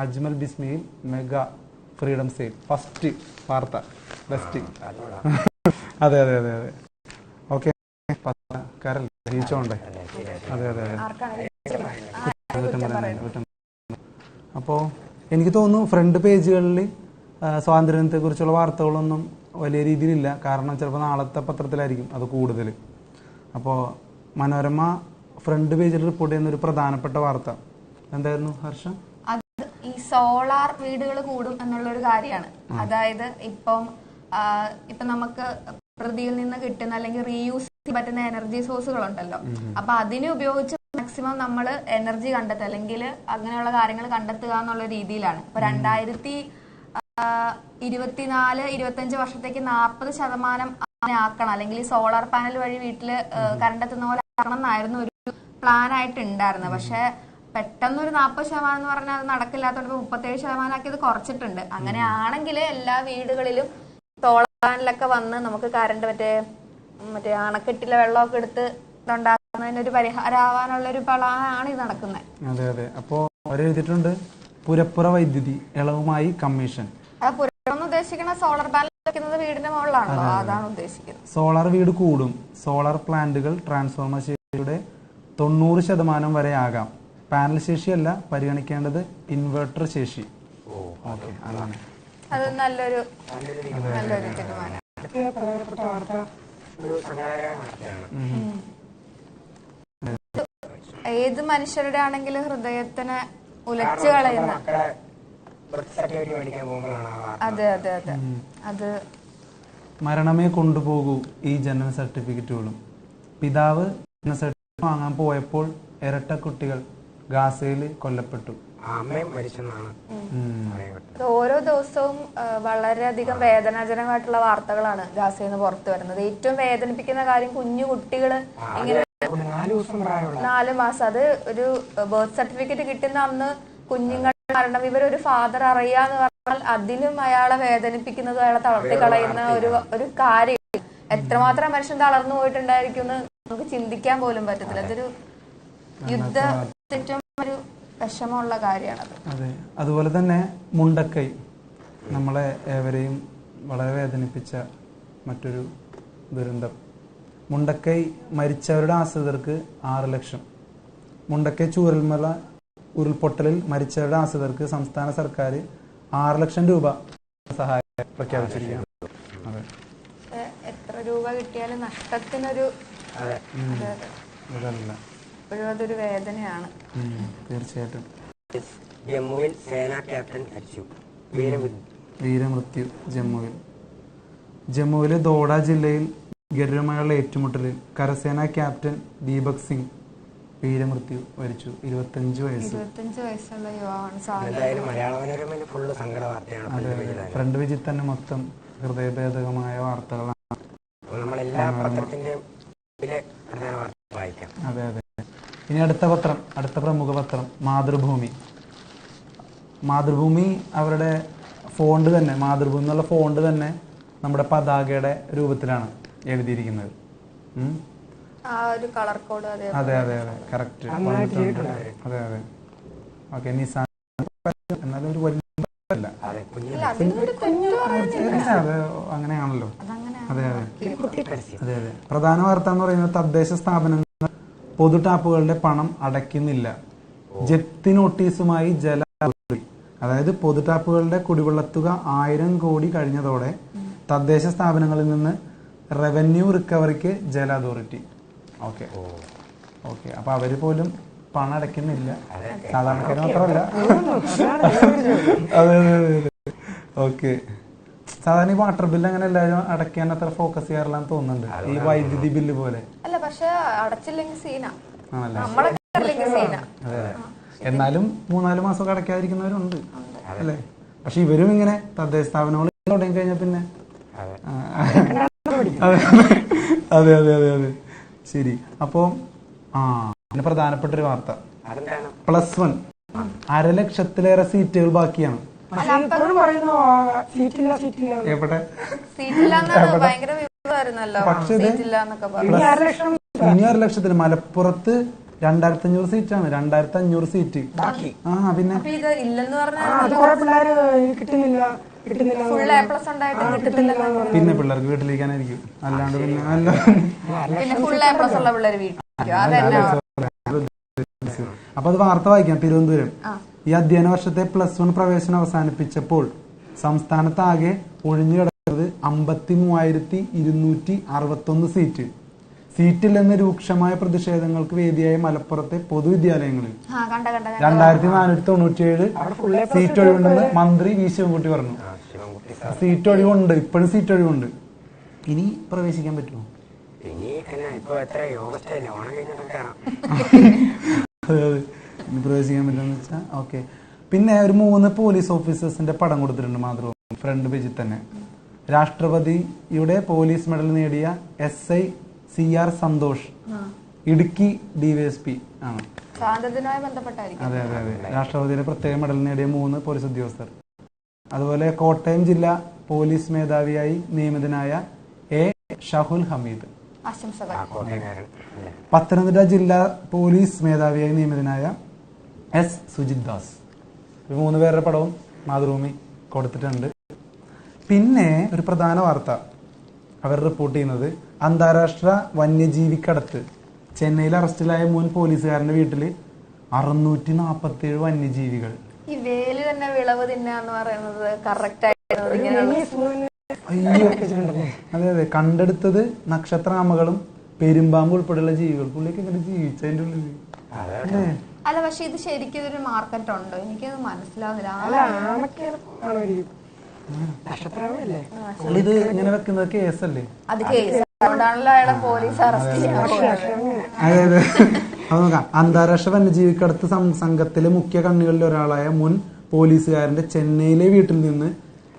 അജ്മൽ ബിസ്മിയിൽ mega freedom sale first വാർത്ത best. അതെ അതെ അതെ അതെ ഓക്കെ ജയിച്ചോണ്ടേ. അതെ അതെ അതെ. അപ്പോൾ എനിക്ക് തോന്നുന്നു ഫ്രണ്ട് പേജുകളിൽ സ്വാതന്ത്ര്യത്തെക്കുറിച്ചുള്ള വാർത്തകളൊന്നും വലിയ രീതിയിലില്ല. കാരണം ചിലപ്പോൾ നാളത്തെ പത്രത്തിലായിരിക്കും അത് കൂടുതൽ. അപ്പോൾ മനോരമ ഫ്രണ്ട് പേജിൽ റിപ്പോർട്ട് ചെയ്യുന്ന ഒരു പ്രധാനപ്പെട്ട വാർത്ത എന്തായിരുന്നു ഹർഷ? അത് ഈ സോളാർ വീടുകൾ കൂടും എന്നുള്ളൊരു കാര്യമാണ്. അതായത് ഇപ്പം നമുക്ക് പ്രകൃതിയിൽ നിന്ന് കിട്ടുന്ന അല്ലെങ്കിൽ റീയൂസ് ചെയ്യാൻ പറ്റുന്ന എനർജി സോഴ്സുകളുണ്ടല്ലോ. അപ്പൊ അതിനെ ഉപയോഗിച്ച് മാക്സിമം നമ്മൾ എനർജി കണ്ടെത്തുക അല്ലെങ്കിൽ അങ്ങനെയുള്ള കാര്യങ്ങൾ കണ്ടെത്തുക എന്നുള്ള രീതിയിലാണ്. ഇപ്പൊ 2024-25 വർഷത്തേക്ക് 40% ആക്കണം, അല്ലെങ്കിൽ സോളാർ പാനൽ വഴി വീട്ടില് കറണ്ട് എത്തുന്ന പോലെ ആക്കണം എന്നായിരുന്നു ഒരു പ്ലാൻ ആയിട്ട് ഉണ്ടായിരുന്നത്. പക്ഷെ പെട്ടെന്നൊരു 40% എന്ന് പറഞ്ഞാൽ അത് നടക്കില്ലാത്തതുകൊണ്ട് 37% ആക്കിയത് കുറച്ചിട്ടുണ്ട്. അങ്ങനെയാണെങ്കിൽ എല്ലാ വീടുകളിലും സോളാർ പാനലൊക്കെ വന്ന് നമുക്ക് കറണ്ട് മറ്റേ അണക്കെട്ടിലെ വെള്ളമൊക്കെ എടുത്ത് ഉണ്ടാക്കുന്നതിനൊരു പരിഹാരമാവാനുള്ള ഒരു പ്ലാനാണ് ഇത് നടക്കുന്നത്. അതെ അതെ. അപ്പോ അവരെഴുതിയിട്ടുണ്ട് പുരപ്പുറ വൈദ്യുതി ഇളവുമായി കമ്മീഷൻ. പുരപ്പുറം ഉദ്ദേശിക്കുന്ന സോളാർ പാനൽ വെക്കുന്നത് വീടിന്റെ മുകളിലാണല്ലോ, അതാണ് ഉദ്ദേശിക്കുന്നത്. സോളാർ വീട് കൂടും. സോളാർ പ്ലാന്റുകൾ ട്രാൻസ്ഫോമർ ശേഷിയുടെ 90% വരെ ആകാം. പാനൽ ശേഷിയല്ല പരിഗണിക്കേണ്ടത്, ഇൻവെർട്ടർ ശേഷി. ഓക്കെ, അതാണ് അത് നല്ലൊരു തീരുമാനം. ഏത് മനുഷ്യരുടെ ആണെങ്കിലും ഹൃദയത്തിന് ഉലച്ചു കളയുന്ന. അതെ അതെ അതെ. അത് മരണമേ കൊണ്ടുപോകൂ ഈ ജനന സർട്ടിഫിക്കറ്റുകളും. പിതാവ് ജനന സർട്ടിഫിക്കറ്റ് വാങ്ങാൻ പോയപ്പോൾ ഇരട്ട കുട്ടികൾ ഗാസയിൽ കൊല്ലപ്പെട്ടു. ഓരോ ദിവസവും വളരെയധികം വേദനാജനകമായിട്ടുള്ള വാർത്തകളാണ് ഗാസയിൽ നിന്ന് പുറത്തു വരുന്നത്. ഏറ്റവും വേദനിപ്പിക്കുന്ന കാര്യം കുഞ്ഞു കുട്ടികള് ഇങ്ങനെ 4 മാസം, അത് ഒരു ബർത്ത് സർട്ടിഫിക്കറ്റ് കിട്ടുന്ന അന്ന് കുഞ്ഞുങ്ങളുടെ മരണം ഇവരൊരു ഫാദർ അറിയാന്ന് പറഞ്ഞാൽ അതിലും അയാളെ വേദനിപ്പിക്കുന്നതും അയാളെ തളർത്തിക്കളയുന്ന ഒരു കാര്യം. എത്രമാത്രം മനുഷ്യൻ തളർന്നു പോയിട്ടുണ്ടായിരിക്കും എന്ന് നമുക്ക് ചിന്തിക്കാൻ പോലും പറ്റത്തില്ല. അതൊരു യുദ്ധ ഏറ്റവും ഒരു വിഷമമുള്ള കാര്യമാണത്. അതെ. അതുപോലെ തന്നെ മുണ്ടക്കൈ നമ്മളെ ഏവരെയും വളരെ വേദനിപ്പിച്ച മറ്റൊരു ദുരന്തം. മുണ്ടക്കൈ മരിച്ചവരുടെ ആശ്രിതർക്ക് 6 ലക്ഷം. മുണ്ടക്കൈ ചൂരൽമല ഉരുൾപൊട്ടലിൽ മരിച്ചവരുടെ ആശ്രിതർക്ക് സംസ്ഥാന സർക്കാർ 6 ലക്ഷം രൂപ സഹായം പ്രഖ്യാപിച്ചിരിക്കുകയാണ്. അതെ. എത്ര രൂപ കിട്ടിയാലും നഷ്ടത്തിനൊരു അതല്ല, അതൊരു വേദനയാണ്. തീർച്ചയായിട്ടും. ജമ്മുവിൽ സേനാ ക്യാപ്റ്റൻ മരിച്ചു, വീരമൃത്യു. ജമ്മുവിലെ ദോഡ ജില്ലയിൽ ഭീകരരുമായുള്ള ഏറ്റുമുട്ടലിൽ കരസേനാ ക്യാപ്റ്റൻ ദീപക് സിംഗ് വീരമൃത്യു വരിച്ചു. 25 വയസ്സുള്ള യുവാവാണ്. അതെ, ഫ്രണ്ട് പേജിൽ തന്നെ മൊത്തം ഹൃദയഭേദകമായ വാർത്തകളാണ്. അതെ അതെ. ഇനി അടുത്ത പ്രമുഖ പത്രം മാതൃഭൂമി അവരുടെ ഫോണ്ട് തന്നെ, മാതൃഭൂമി എന്നുള്ള ഫോണ്ട് തന്നെ നമ്മുടെ പതാകയുടെ രൂപത്തിലാണ് എഴുതിയിരിക്കുന്നത്. Colour code. അതെ അതെ അതെ, കറക്റ്റ്. അതെ അതെ. ഓക്കെ, നിസാൻ എന്നാലും ഒരു വലിയ അതെ അങ്ങനെയാണല്ലോ. അതെ അതെ അതെ അതെ. പ്രധാന വാർത്ത എന്ന് പറയുന്നത് തദ്ദേശ സ്ഥാപനങ്ങൾ പൊതു ടാപ്പുകളുടെ പണം അടയ്ക്കുന്നില്ല. ജപ്തി നോട്ടീസുമായി ജല അതോറിറ്റി. അതായത് പൊതു ടാപ്പുകളുടെ കുടിവെള്ളത്തുക 1000 കോടി കഴിഞ്ഞതോടെ തദ്ദേശ സ്ഥാപനങ്ങളിൽ നിന്ന് റവന്യൂ റിക്കവറിക്ക് ജല അതോറിറ്റി. Okay okay. അപ്പൊ അവര് പോലും പണം അടയ്ക്കുന്നില്ല, സാധാരണക്കാര് മാത്രമല്ല. അതെ അതെ അതെ. ഓക്കെ. സാധാരണ ഈ വാട്ടർ ബില്ല് അങ്ങനെ എല്ലാവരും അടയ്ക്കാൻ അത്ര ഫോക്കസ് ചെയ്യാറില്ലാന്ന് തോന്നുന്നുണ്ട്, ഈ വൈദ്യുതി ബില്ല് പോലെ. അല്ല, പക്ഷെ അടച്ചില്ലെങ്കിൽ സീനാ. അതെ. എന്നാലും 3-4 മാസമൊക്കെ അടയ്ക്കാതിരിക്കുന്നവരുണ്ട് അല്ലേ. പക്ഷെ ഇവരും ഇങ്ങനെ തദ്ദേശ സ്ഥാപനങ്ങൾ തുടങ്ങി കഴിഞ്ഞാൽ പിന്നെ അതെ അതെ അതെ അതെ. ശരി. അപ്പോ പിന്നെ പ്രധാനപ്പെട്ട ഒരു വാർത്ത, +1 1/2 ലക്ഷത്തിലേറെ സീറ്റുകൾ ബാക്കിയാണ്. എവിടെ? പക്ഷേ ഇനി 6 ലക്ഷത്തിന് മലപ്പുറത്ത് 2500 സീറ്റാണ്. 2500 സീറ്റ്. ആ പിന്നെ അപ്പൊ ഇത് ഇല്ലെന്ന് പറഞ്ഞാൽ അത് കുറെ പിള്ളേര് കിട്ടുന്നില്ല കിട്ടുന്നില്ല ഫുൾ എ പ്ലസ് ഉണ്ടായിട്ട് കിട്ടുന്നില്ല. പിന്നെ പിള്ളേർക്ക് വീട്ടിലിരിക്കാനായിരിക്കും, അല്ലാണ്ട് പിന്നെ അല്ല. പിന്നെ ഫുൾ എ പ്ലസ് ഉള്ള പിള്ളേര് വീട്ടിൽ അതെന്നാ. അപ്പൊ അത് വാർത്ത വായിക്കാം. തിരുവനന്തപുരം ഈ അധ്യയന വർഷത്തെ +1 പ്രവേശനം അവസാനിപ്പിച്ചപ്പോൾ സംസ്ഥാനത്താകെ ഒഴിഞ്ഞു കിടക്കുന്നത് 53,261 സീറ്റ്. സീറ്റില്ലെന്ന് രൂക്ഷമായ പ്രതിഷേധങ്ങൾക്ക് വേദിയായ മലപ്പുറത്തെ പൊതുവിദ്യാലയങ്ങളിൽ 2497 സീറ്റ് ഒഴിവുണ്ടെന്ന് മന്ത്രി വി ശിവൻകുട്ടി പറഞ്ഞു. സീറ്റ് ഒഴിവുണ്ട്, ഇപ്പോഴും സീറ്റ് ഒഴിവുണ്ട്. ഇനി പ്രവേശിക്കാൻ പറ്റുമോ? അതെ, ഇനി പ്രവേശിക്കാൻ പറ്റുമെന്ന് വെച്ചാൽ ഓക്കെ. പിന്നെ ഒരു 3 പോലീസ് ഓഫീസേഴ്സിന്റെ പടം കൊടുത്തിട്ടുണ്ട് മാതൃഭൂമി ഫ്രണ്ട് പേജിൽ തന്നെ. രാഷ്ട്രപതിയുടെ പോലീസ് മെഡൽ നേടിയ SI CR Santhosh, Idukki DYSP ആണ്. സ്വാതന്ത്ര്യവുമായി ബന്ധപ്പെട്ടായിരിക്കും. അതെ അതെ അതെ. രാഷ്ട്രപതിയുടെ പ്രത്യേക മെഡൽ നേടിയ 3 പോലീസ് ഉദ്യോഗസ്ഥർ. അതുപോലെ കോട്ടയം ജില്ലാ പോലീസ് മേധാവിയായി നിയമിതനായ A ഷഹുൽ ഹമീദ്. ആശംസകൾ. പത്തനംതിട്ട ജില്ലാ പോലീസ് മേധാവിയായി നിയമിതനായ S സുജിത് ദാസ്. 3 പേരുടെ പടവും മാതൃഭൂമി കൊടുത്തിട്ടുണ്ട്. പിന്നെ ഒരു പ്രധാന വാർത്ത അവർ റിപ്പോർട്ട് ചെയ്യുന്നത് അന്താരാഷ്ട്ര വന്യജീവിക്കടത്ത്. ചെന്നൈയിൽ അറസ്റ്റിലായ മുൻ പോലീസുകാരന്റെ വീട്ടില് 647 വന്യജീവികൾ. ഈ വേല് തന്നെ വിളവ് തിന്നാന്ന് പറയുന്നത് കറക്റ്റ് ആയിട്ട് അയ്യോ, അതെ അതെ. കണ്ടെടുത്തത് നക്ഷത്രാമകളും പെരുമ്പാമ്പ് ഉൾപ്പെടെയുള്ള ജീവികൾ. പുള്ളിയൊക്കെ ഇങ്ങനെ ജീവിച്ചതിന്റെ ഉള്ളിൽ അല്ലേ? അല്ല, പക്ഷെ ഇത് ശരിക്കും ഇതൊരു മാർക്കറ്റ് ഉണ്ടോ? എനിക്കത് മനസ്സിലാവുന്നില്ല. ഇത് ഇങ്ങനെ വെക്കുന്നത് കേസല്ലേ? അത് കേസ് അതുകൊണ്ടാണല്ലോ അയാളെ പോലീസ് അറസ്റ്റ് ചെയ്യാൻ. അതെ അതെ. അത് നോക്കാം. അന്താരാഷ്ട്ര വന്യജീവിക്കടത്ത് സംഘത്തിലെ മുഖ്യ കണ്ണികളിൽ ഒരാളായ മുൻ പോലീസുകാരന്റെ ചെന്നൈയിലെ വീട്ടിൽ നിന്ന്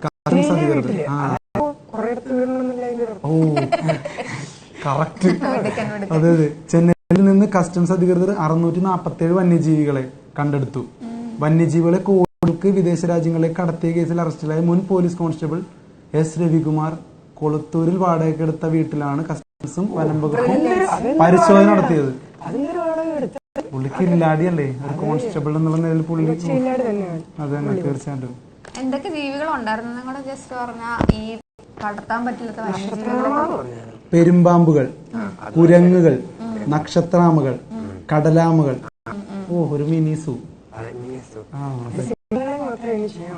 കസ്റ്റംസ് അധികൃതർ കറക്റ്റ് അതെ അതെ ചെന്നൈയിൽ നിന്ന് കസ്റ്റംസ് അധികൃതർ 647 വന്യജീവികളെ കണ്ടെടുത്തു. വന്യജീവികളെ കോഴിക്കോട് വിദേശ രാജ്യങ്ങളിലേക്ക് കടത്തിയ കേസിൽ അറസ്റ്റിലായ മുൻ പോലീസ് കോൺസ്റ്റബിൾ S രവികുമാർ കൊളത്തൂരിൽ വാടകയ്ക്കെടുത്ത വീട്ടിലാണ് കസ്റ്റംസും വനം വകുപ്പും പരിശോധന നടത്തിയത്. പുള്ളിക്ക് ഇല്ലാടിയല്ലേ ഒരു കോൺസ്റ്റബിൾ എന്നുള്ള നിലയിൽ പുള്ളി. അതെ തീർച്ചയായിട്ടും. എന്തൊക്കെ ജീവികൾ ഉണ്ടായിരുന്നു കൂടെ ജസ്റ്റ് പറഞ്ഞാ ഈ കടത്താൻ പറ്റില്ലാത്ത പെരുമ്പാമ്പുകൾ, കുരങ്ങുകൾ, നക്ഷത്രാമകൾ, കടലാമകൾ. ഓ, ഒരു മിനിസു.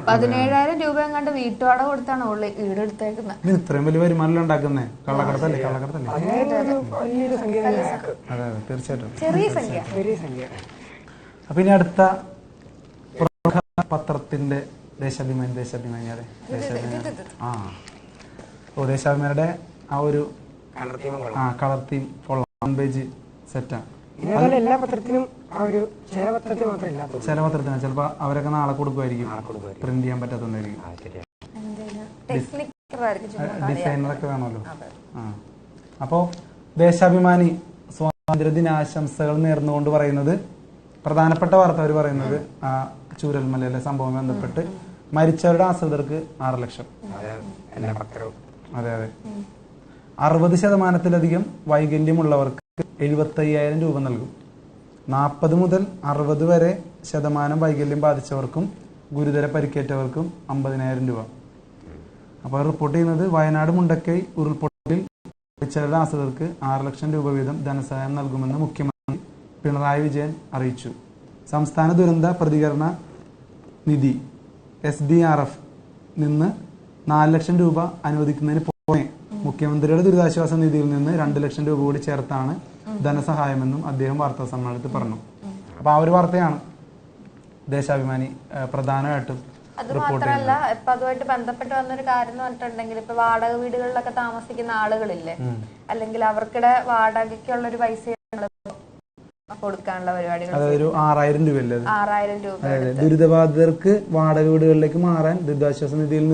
17,000 രൂപ എങ്ങാണ്ട് വീട്ടുവാടക കൊടുത്താണ് ഈടെടുത്തേക്കുന്നത്. ഇത്രയും വലിയ വരുമാനം ഉണ്ടാക്കുന്നേ കള്ളക്കടത്തല്ലേ? കള്ളക്കടത്തല്ലേ? അതെ അതെ തീർച്ചയായിട്ടും ചെറിയ സംഖ്യ. അപ്പൊ ഇനി അടുത്ത പ്രമുഖ പത്രത്തിന്റെ ദേശാഭിമാനി. ദേശാഭിമാനിയുടെ ദേശാഭിമാനിയുടെ ആ ഒരു കളർ തീം ഫുൾ പേജ് സെറ്റാണ്. എല്ലാ പത്രത്തിനും ചില പത്രത്തിന് ചിലപ്പോ അവരൊക്കെ നാളെ കൊടുക്കുമായിരിക്കും, പ്രിന്റ് ചെയ്യാൻ പറ്റാത്തതായിരിക്കും. ഡിസൈനറൊക്കെ വേണമല്ലോ. അപ്പോ ദേശാഭിമാനി സ്വാതന്ത്ര്യ ദിനാശംസകൾ നേർന്നുകൊണ്ട് പറയുന്നത് പ്രധാനപ്പെട്ട വാർത്ത. അവർ പറയുന്നത് ആ ചൂരൽമലയിലെ സംഭവം ബന്ധപ്പെട്ട് മരിച്ചവരുടെ ആശ്രിതർക്ക് 6 ലക്ഷം. അതെ അതെ. 60% വൈകല്യമുള്ളവർക്ക് 75,000 രൂപ നൽകും. 40 മുതൽ 60 വരെ ശതമാനം വൈകല്യം ബാധിച്ചവർക്കും ഗുരുതര പരിക്കേറ്റവർക്കും 50,000 രൂപ. അപ്പോൾ റിപ്പോർട്ട് ചെയ്യുന്നത് വയനാട് മുണ്ടക്കൈ ഉരുൾപൊട്ടലിൽ മരിച്ചവരുടെ ആശ്രിതർക്ക് 6 ലക്ഷം രൂപ വീതം ധനസഹായം നൽകുമെന്ന് മുഖ്യമന്ത്രി പിണറായി വിജയൻ അറിയിച്ചു. സംസ്ഥാന ദുരന്ത പ്രതികരണ നിധി SDRF നിന്ന് 4 ലക്ഷം രൂപ അനുവദിക്കുന്നതിന് പുറമെ മുഖ്യമന്ത്രിയുടെ ദുരിതാശ്വാസ നിധിയിൽ നിന്ന് 2 ലക്ഷം രൂപ കൂടി ചേർത്താണ് ധനസഹായമെന്നും അദ്ദേഹം വാർത്താ സമ്മേളനത്തിൽ പറഞ്ഞു. അപ്പൊ ആ ഒരു വാർത്തയാണ് ദേശാഭിമാനി പ്രധാനമായിട്ടും അത് മാത്രല്ല ഇപ്പൊ അതുമായിട്ട് ബന്ധപ്പെട്ട് വന്നൊരു കാര്യം എന്ന് പറഞ്ഞിട്ടുണ്ടെങ്കിൽ ഇപ്പൊ വാടക വീടുകളിലൊക്കെ താമസിക്കുന്ന ആളുകളില്ലേ, അല്ലെങ്കിൽ അവർക്കിടെ വാടകയ്ക്കുള്ള ഒരു പൈസ കൊടുക്കാനുള്ള പരിപാടികൾ. അതൊരു 6,000 രൂപയല്ലേ? 6,000 രൂപ. ദുരിതബാധിതർക്ക് വാടക വീടുകളിലേക്ക് മാറാൻ ദുരിതാശ്വാസ നിധിയിൽ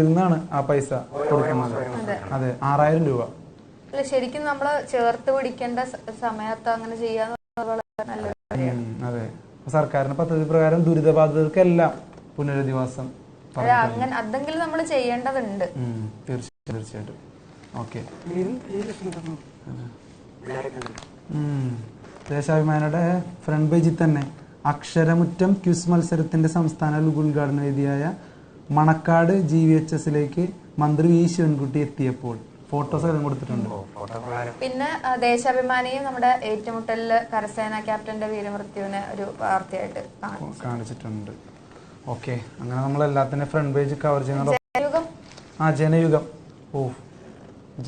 നിന്നാണ് ആ പൈസ കൊടുക്കുന്നത്. അതെ 6,000 രൂപ. അല്ല ശരിക്കും നമ്മള് ചേർത്ത് പിടിക്കേണ്ട സമയത്ത് അങ്ങനെ ചെയ്യാന്ന് നല്ലൊരു കാര്യമാണ്. അതെ സർക്കാരിന്റെ പദ്ധതി പ്രകാരം ദുരിതബാധിതർക്കെല്ലാം പുനരധിവാസം അങ്ങനെ അതെങ്കിലും നമ്മൾ ചെയ്യേണ്ടതുണ്ട്. തീർച്ചയായിട്ടും. ഓക്കെ ദേശാഭിമാനിയുടെ ഫ്രണ്ട് പേജിൽ തന്നെ അക്ഷരമുറ്റം ക്വിസ് മത്സരത്തിന്റെ സംസ്ഥാന ഉദ്ഘാടന വേദിയായ മണക്കാട് GVHSലേക്ക് മന്ത്രി വി ശിവൻകുട്ടി എത്തിയപ്പോൾ ഫോട്ടോസ് എല്ലാം കൊടുത്തിട്ടുണ്ട്. പിന്നെ ദേശാഭിമാനിയും നമ്മുടെ ഏറ്റുമുട്ടലില് കരസേന ക്യാപ്റ്റന്റെ വീരമൃത്യുവിനെ ഒരു വാർത്തയായിട്ട് കാണിച്ചിട്ടുണ്ട്. ഓക്കെ, അങ്ങനെ നമ്മൾ എല്ലാത്തിന്റെ ഫ്രണ്ട് പേജ് കവർ ചെയ്യുന്ന ജനയുഗം.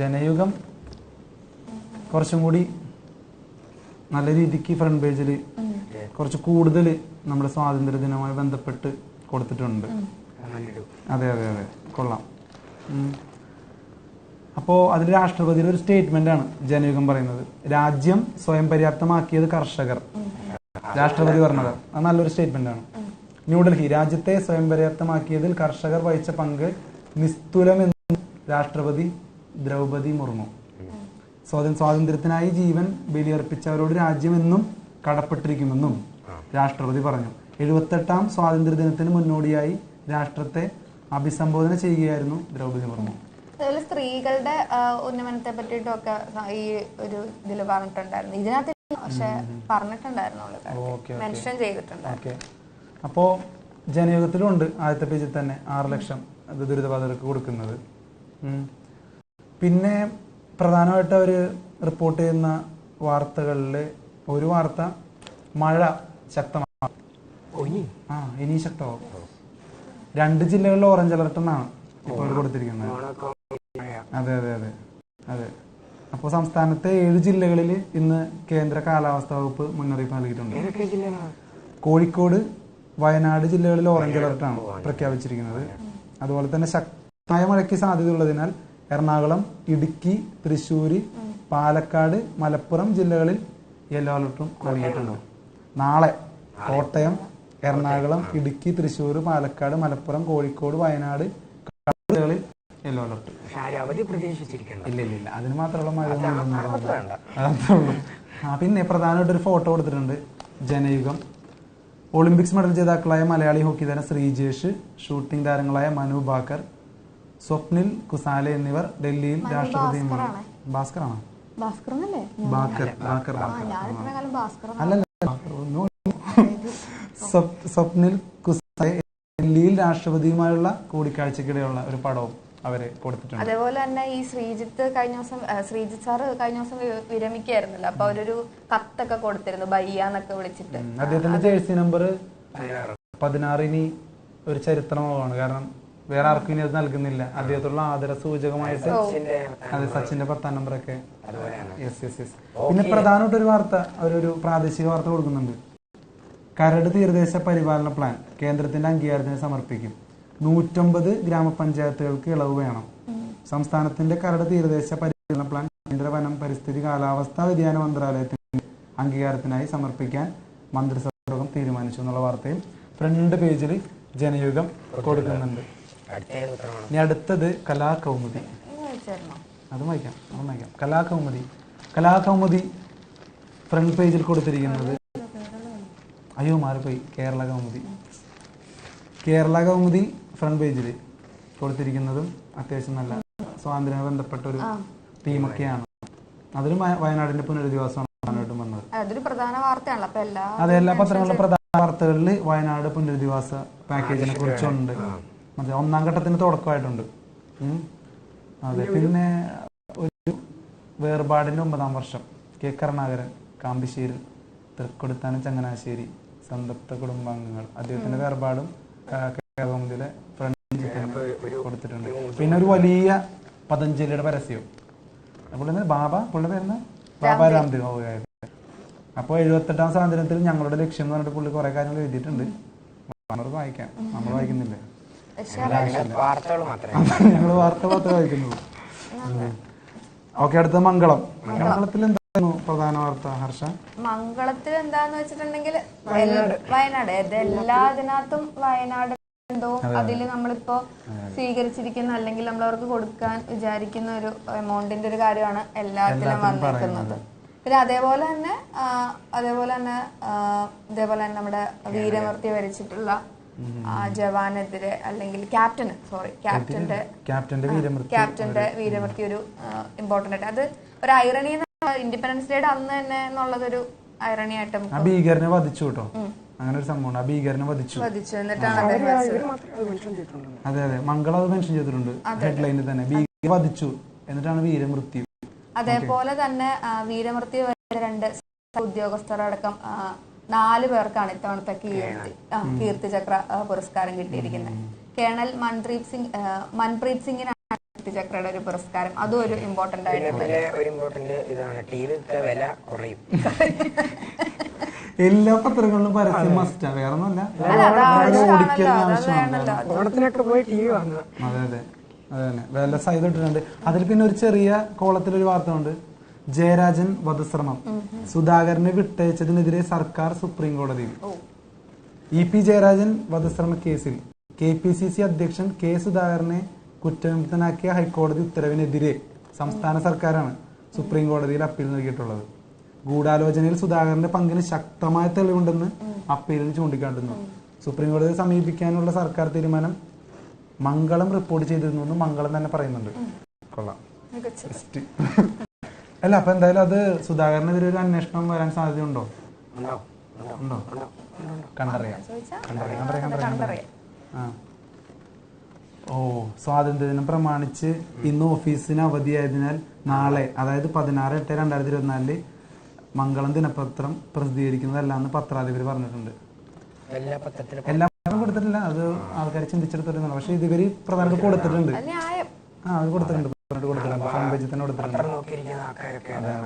ജനയുഗം കുറച്ചും കൂടി നല്ല രീതിക്ക് ഫ്രണ്ട് പേജിൽ കുറച്ച് കൂടുതൽ നമ്മുടെ സ്വാതന്ത്ര്യ ദിനവുമായി ബന്ധപ്പെട്ട് കൊടുത്തിട്ടുണ്ട്. അതെ അതെ അതെ, കൊള്ളാം. അപ്പോൾ അതിൽ രാഷ്ട്രപതിയുടെ ഒരു സ്റ്റേറ്റ്മെന്റ് ആണ് ജനയുഗം പറയുന്നത്. രാജ്യം സ്വയം പര്യാപ്തമാക്കിയത് കർഷകർ. രാഷ്ട്രപതി പറഞ്ഞത് അത് നല്ലൊരു സ്റ്റേറ്റ്മെന്റ് ആണ്. ന്യൂഡൽഹി, രാജ്യത്തെ സ്വയം പര്യാപ്തമാക്കിയതിൽ കർഷകർ വഹിച്ച പങ്ക് നിസ്തുലമെന്ന് രാഷ്ട്രപതി ദ്രൗപദി മുർമു. സ്വാതന്ത്ര്യത്തിനായി ജീവൻ ബലിയർപ്പിച്ചവരോട് രാജ്യം എന്നും കടപ്പെട്ടിരിക്കുമെന്നും രാഷ്ട്രപതി പറഞ്ഞു. 78ാം സ്വാതന്ത്ര്യദിനത്തിന് മുന്നോടിയായി രാഷ്ട്രത്തെ അഭിസംബോധന ചെയ്യുകയായിരുന്നു ദ്രൗപദി മുർമു. അതുപോലെ സ്ത്രീകളുടെ ഉന്നമനത്തെ പറ്റിയിട്ടൊക്കെ ഈ ഒരു ഇതിൽ പറഞ്ഞിട്ടുണ്ടായിരുന്നു. ഇതിനകത്ത് പക്ഷെ പറഞ്ഞിട്ടുണ്ടായിരുന്നു, മെൻഷൻ ചെയ്തിട്ടുണ്ട്. അപ്പോ ജനയുഗത്തിലും ഉണ്ട് ആദ്യത്തെ പേജിൽ തന്നെ 6 ലക്ഷം ദുരിതബാധിതർക്ക് കൊടുക്കുന്നത്. പിന്നെ പ്രധാനമായിട്ട് അവർ റിപ്പോർട്ട് ചെയ്യുന്ന വാർത്തകളിൽ ഒരു വാർത്ത മഴ ശക്തമാകും, ഇനി ശക്തമാകും. 2 ജില്ലകളിൽ ഓറഞ്ച് അലർട്ട് എന്നാണ് ഇപ്പോൾ കൊടുത്തിരിക്കുന്നത്. അതെ അതെ അതെ അതെ. അപ്പോൾ സംസ്ഥാനത്തെ 7 ജില്ലകളിൽ ഇന്ന് കേന്ദ്ര കാലാവസ്ഥാ വകുപ്പ് മുന്നറിയിപ്പ് നൽകിയിട്ടുണ്ട്. കോഴിക്കോട്, വയനാട് ജില്ലകളിൽ ഓറഞ്ച് അലർട്ടാണ് പ്രഖ്യാപിച്ചിരിക്കുന്നത്. അതുപോലെ തന്നെ ശക്തമായ മഴയ്ക്ക് സാധ്യതയുള്ളതിനാൽ എറണാകുളം, ഇടുക്കി, തൃശ്ശൂർ, പാലക്കാട്, മലപ്പുറം ജില്ലകളിൽ യെല്ലോ അലർട്ടും നൽകിയിട്ടുണ്ട്. നാളെ കോട്ടയം, എറണാകുളം, ഇടുക്കി, തൃശ്ശൂർ, പാലക്കാട്, മലപ്പുറം, കോഴിക്കോട്, വയനാട് ജില്ലകളിൽ യെല്ലോ അലർട്ട്. ഇല്ല ഇല്ല ഇല്ല, അതിന് മാത്രമുള്ള മഴ അതേ ഉള്ളൂ. പിന്നെ പ്രധാനമായിട്ട് ഒരു ഫോട്ടോ കൊടുത്തിട്ടുണ്ട്. ജനയുഗം. ഒളിമ്പിക്സ് മെഡൽ ജേതാക്കളായ മലയാളി ഹോക്കി താരം ശ്രീജേഷ്, ഷൂട്ടിംഗ് താരങ്ങളായ മനു ഭാക്കർ, സ്വപ്നിൽ കുസാലെ എന്നിവർ ഡൽഹിയിൽ രാഷ്ട്രപതി ഭാസ്കറാണോ സ്വപ്നിൽ കുസാലെ ഡൽഹിയിൽ രാഷ്ട്രപതിയുമായുള്ള കൂടിക്കാഴ്ചക്കിടെയുള്ള ഒരു പടവും അവരെ കൊടുത്തിട്ടുണ്ട്. അതേപോലെ തന്നെ ഈ ശ്രീജിത്ത് സാറ് കഴിഞ്ഞ ദിവസം വിരമിക്കായിരുന്നല്ലോ, അപ്പൊ അവരൊരു കത്തൊക്കെ കൊടുത്തിരുന്നു, ബയ്യാന്നൊക്കെ വിളിച്ചിട്ട്. അദ്ദേഹത്തിന്റെ ജേഴ്സി നമ്പർ 16 ഇനി ഒരു ചരിത്രമാണ്. കാരണം വേറെ ആർക്കും ഇനി അത് നൽകുന്നില്ല. അദ്ദേഹത്തുള്ള ആദര സൂചകമായിട്ട് അതെ, സച്ചിന്റെ 10ാം നമ്പറൊക്കെ. പിന്നെ പ്രധാനമായിട്ട് ഒരു വാർത്ത, അവരൊരു പ്രാദേശിക വാർത്ത കൊടുക്കുന്നുണ്ട്. കരട് തീരദേശ പരിപാലന പ്ലാൻ കേന്ദ്രത്തിന്റെ അംഗീകാരത്തിന് സമർപ്പിക്കും. 150 ഗ്രാമപഞ്ചായത്തുകൾക്ക് ഇളവ് വേണം. സംസ്ഥാനത്തിന്റെ കരട് തീരദേശ പരിപാലന പ്ലാൻ കേന്ദ്ര വനം, പരിസ്ഥിതി, കാലാവസ്ഥാ വ്യതിയാന മന്ത്രാലയത്തിന്റെ അംഗീകാരത്തിനായി സമർപ്പിക്കാൻ മന്ത്രിസഭാ യോഗം തീരുമാനിച്ചു എന്നുള്ള വാർത്തയും ഫ്രണ്ട് പേജിൽ ജനയുഗം കൊടുക്കുന്നുണ്ട്. ഇനി അടുത്തത് കലാകൗമുദി. അതും വായിക്കാം. കലാകൗമുദി ഫ്രണ്ട് പേജിൽ കൊടുത്തിരിക്കുന്നത്, അയ്യോ മാറിപ്പോയി, കേരള കൗമുദി ഫ്രണ്ട് പേജിൽ കൊടുത്തിരിക്കുന്നതും അത്യാവശ്യം നല്ല സ്വാതന്ത്ര്യവുമായി ബന്ധപ്പെട്ട ഒരു തീമൊക്കെയാണ്. അതിലും വയനാടിന്റെ പുനരധിവാസമാണ് പ്രധാനമായിട്ടും വന്നത്. അതെ, എല്ലാ പത്രങ്ങളിലും പ്രധാന വാർത്തകളിൽ വയനാട് പുനരധിവാസ പാക്കേജിനെ കുറിച്ചുണ്ട്. അതെ, 1ാം ഘട്ടത്തിന് തുടക്കമായിട്ടുണ്ട്. അതെ, പിന്നെ ഒരു വേർപാടിന്റെ 9ാം വർഷം കെ കരുണാകരൻ, കാമ്പിശ്ശേരി, തൃക്കൊടുത്താനം, ചങ്ങനാശ്ശേരി, സംതൃപ്ത കുടുംബാംഗങ്ങൾ. അദ്ദേഹത്തിന്റെ വേർപാടും കൗമുദിയിലെ ഫ്രണ്ട് കൊടുത്തിട്ടുണ്ട്. പിന്നെ ഒരു വലിയ പതഞ്ജലിയുടെ പരസ്യവും. പുള്ളിന്റെ പേരുന്ന ബാബ രാംദേവ്. അപ്പോൾ 78ാം സ്വാതന്ത്ര്യത്തിൽ ഞങ്ങളുടെ ലക്ഷ്യം എന്ന് പറഞ്ഞിട്ട് പുള്ളി കുറെ കാര്യങ്ങൾ എഴുതിയിട്ടുണ്ട്. വായിക്കാം, നമ്മൾ വായിക്കുന്നില്ല, ഞങ്ങൾ വാർത്ത മാത്രമേ വായിക്കുന്നുള്ളൂ. ഓക്കെ, അടുത്ത മംഗളത്തിൽ എന്തായിരുന്നു പ്രധാന വാർത്ത ഹർഷ? മംഗളത്തിൽ എന്താന്ന് വെച്ചിട്ടുണ്ടെങ്കിൽ വയനാട്, എല്ലാ ഇതിനകത്തും വയനാട് എന്തോ അതില് നമ്മളിപ്പോ സ്വീകരിച്ചിരിക്കുന്ന അല്ലെങ്കിൽ നമ്മൾ അവർക്ക് കൊടുക്കാൻ വിചാരിക്കുന്ന ഒരു എമൗണ്ടിന്റെ ഒരു കാര്യമാണ് എല്ലാത്തിലും വന്നിരിക്കുന്നത്. പിന്നെ അതേപോലെ തന്നെ നമ്മുടെ വീരമൃത്യു വരിച്ചിട്ടുള്ള ജവാനെതിരെ അല്ലെങ്കിൽ ക്യാപ്റ്റന്റെ വീരമൃത്യു ഒരു ഇമ്പോർട്ടന്റ് ആയിട്ട്, അത് ഒരു ഐറണി, ഇൻഡിപെൻഡൻസ് ഡേയുടെ അന്ന് തന്നെ എന്നുള്ളതൊരു ഐറണിയായിട്ട് ആ ഭീകരനെ വധിച്ചു കേട്ടോ. അങ്ങനെ ഒരു സംഭവം, ആ ഭീകരനെ വധിച്ചു. എന്നിട്ടാണ് അതെ അതെ, മംഗളം അത് മെൻഷൻ ചെയ്തിട്ടുണ്ട് ഹെഡ്ലൈനിൽ തന്നെ. ഭീകരനെ വധിച്ചു എന്നിട്ടാണ് വീരമൃത്യു. അതേപോലെ തന്നെ വീരമൃത്യു വരെ 2 ഉദ്യോഗസ്ഥരടക്കം 4 പേർക്കാണ് ഇത്തവണത്തെ കീർത്തി ചക്ര പുരസ്കാരം കിട്ടിയിരിക്കുന്നത്. കേണൽ മൻപ്രീത് സിംഗിനാണ് കീർത്തി ചക്രയുടെ ഒരു പുരസ്കാരം. അതും ഒരു ഇമ്പോർട്ടന്റ് ആയിട്ടുള്ള എല്ലാ പത്രങ്ങളിലും പരസ്യം മസ്റ്റാ, വേറെ ഒന്നല്ല. ഓണത്തിനൊക്കെ പോയി ടി വി വന്നത്. അതെ അതെ അതെ തന്നെ, വില സൈഡ് ഇട്ടിട്ടുണ്ട്. അതിൽ പിന്നെ ഒരു ചെറിയ കോളത്തിലൊരു വാർത്ത ഉണ്ട്. ജയരാജൻ വധശ്രമം, സുധാകരനെ വിട്ടയച്ചതിനെതിരെ സർക്കാർ സുപ്രീം കോടതിയിൽ. EP ജയരാജൻ വധശ്രമ കേസിൽ KPCC അധ്യക്ഷൻ K സുധാകരനെ കുറ്റവിമുക്തനാക്കിയ ഹൈക്കോടതി ഉത്തരവിനെതിരെ സംസ്ഥാന സർക്കാരാണ് സുപ്രീം കോടതിയിൽ അപ്പീൽ നൽകിയിട്ടുള്ളത്. ഗൂഢാലോചനയിൽ സുധാകരന്റെ പങ്കിന് ശക്തമായ തെളിവുണ്ടെന്ന് അപ്പീലിൽ ചൂണ്ടിക്കാട്ടുന്നു. സുപ്രീം കോടതിയെ സമീപിക്കാനുള്ള സർക്കാർ തീരുമാനം മംഗളം റിപ്പോർട്ട് ചെയ്തിരുന്നു എന്ന് മംഗളം തന്നെ പറയുന്നുണ്ട്. കൊള്ളാം. അല്ല, അപ്പൊ എന്തായാലും അത് സുധാകരനെതിരെ ഒരു അന്വേഷണം വരാൻ സാധ്യതയുണ്ടോ? ഉണ്ടോ? കണ്ടറിയാം. സ്വാതന്ത്ര്യദിനം പ്രമാണിച്ച് ഇന്ന് ഓഫീസിന് അവധിയായതിനാൽ നാളെ, അതായത് 16/8/2024 മംഗളം ദിനപത്രം പ്രസിദ്ധീകരിക്കുന്നതല്ലാന്ന് പത്രാധിപർ പറഞ്ഞിട്ടുണ്ട്. എല്ലാ പത്രവും കൊടുത്തിട്ടില്ല, അത് ആൾക്കാർ ചിന്തിച്ചെടുത്തിട്ടുണ്ടല്ലോ. പക്ഷെ ഇതുവരെ പ്രധാനമായിട്ട് കൊടുത്തിട്ടുണ്ട്. അത് കൊടുത്തിട്ടുണ്ട്, ഫ്രണ്ട് പേജിൽ തന്നെ കൊടുത്തിട്ടുണ്ട്.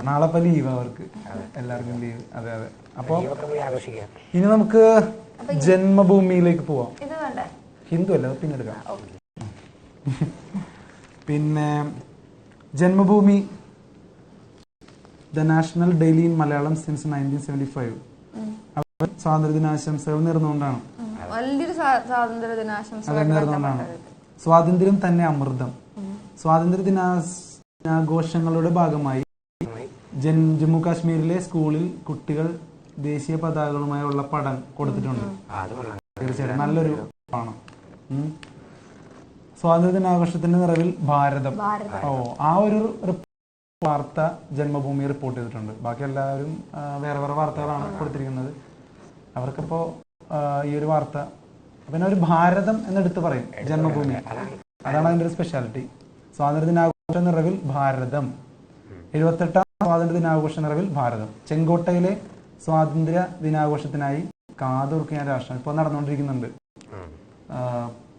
നാളെ ഇപ്പൊ ലീവ്, അവർക്ക് എല്ലാവർക്കും ലീവ്. അതെ അതെ. അപ്പൊ ഇനി നമുക്ക് ജന്മഭൂമിയിലേക്ക് പോവാം. ഹിന്ദു അല്ല, പിന്നെ എടുക്കാം. പിന്നെ Janmabhumi, the national daily in Malayalam since 1975. അവർ സ്വാതന്ത്ര്യദിനാശംസകൾ നേർന്നുകൊണ്ടാണ്. സ്വാതന്ത്ര്യം തന്നെ അമൃതം. സ്വാതന്ത്ര്യ ദിനാഘോഷങ്ങളുടെ ഭാഗമായി ജമ്മു കാശ്മീരിലെ സ്കൂളിൽ കുട്ടികൾ ദേശീയ പതാകകളുമായുള്ള പടം കൊടുത്തിട്ടുണ്ട്. തീർച്ചയായിട്ടും നല്ലൊരു ആണ്. സ്വാതന്ത്ര്യ ദിനാഘോഷത്തിന്റെ നിറവിൽ ഭാരതം. ആ ഒരു വാർത്ത ജന്മഭൂമി റിപ്പോർട്ട് ചെയ്തിട്ടുണ്ട്. ബാക്കി എല്ലാവരും വേറെ വേറെ വാർത്തകളാണ് കൊടുത്തിരിക്കുന്നത്. അവർക്കിപ്പോ ഈ ഒരു വാർത്ത പിന്നെ ഒരു ഭാരതം എന്നെടുത്ത് പറയും. ജന്മഭൂമി, അതാണ് അതിന്റെ ഒരു സ്പെഷ്യാലിറ്റി. സ്വാതന്ത്ര്യ ദിനാഘോഷ നിറവിൽ ഭാരതം. 78ാം സ്വാതന്ത്ര്യ ദിനാഘോഷ നിറവിൽ ഭാരതം. ചെങ്കോട്ടയിലെ സ്വാതന്ത്ര്യ ദിനാഘോഷത്തിനായി കാതോർക്കാൻ രാഷ്ട്രം ഇപ്പോൾ നടന്നുകൊണ്ടിരിക്കുന്നുണ്ട്.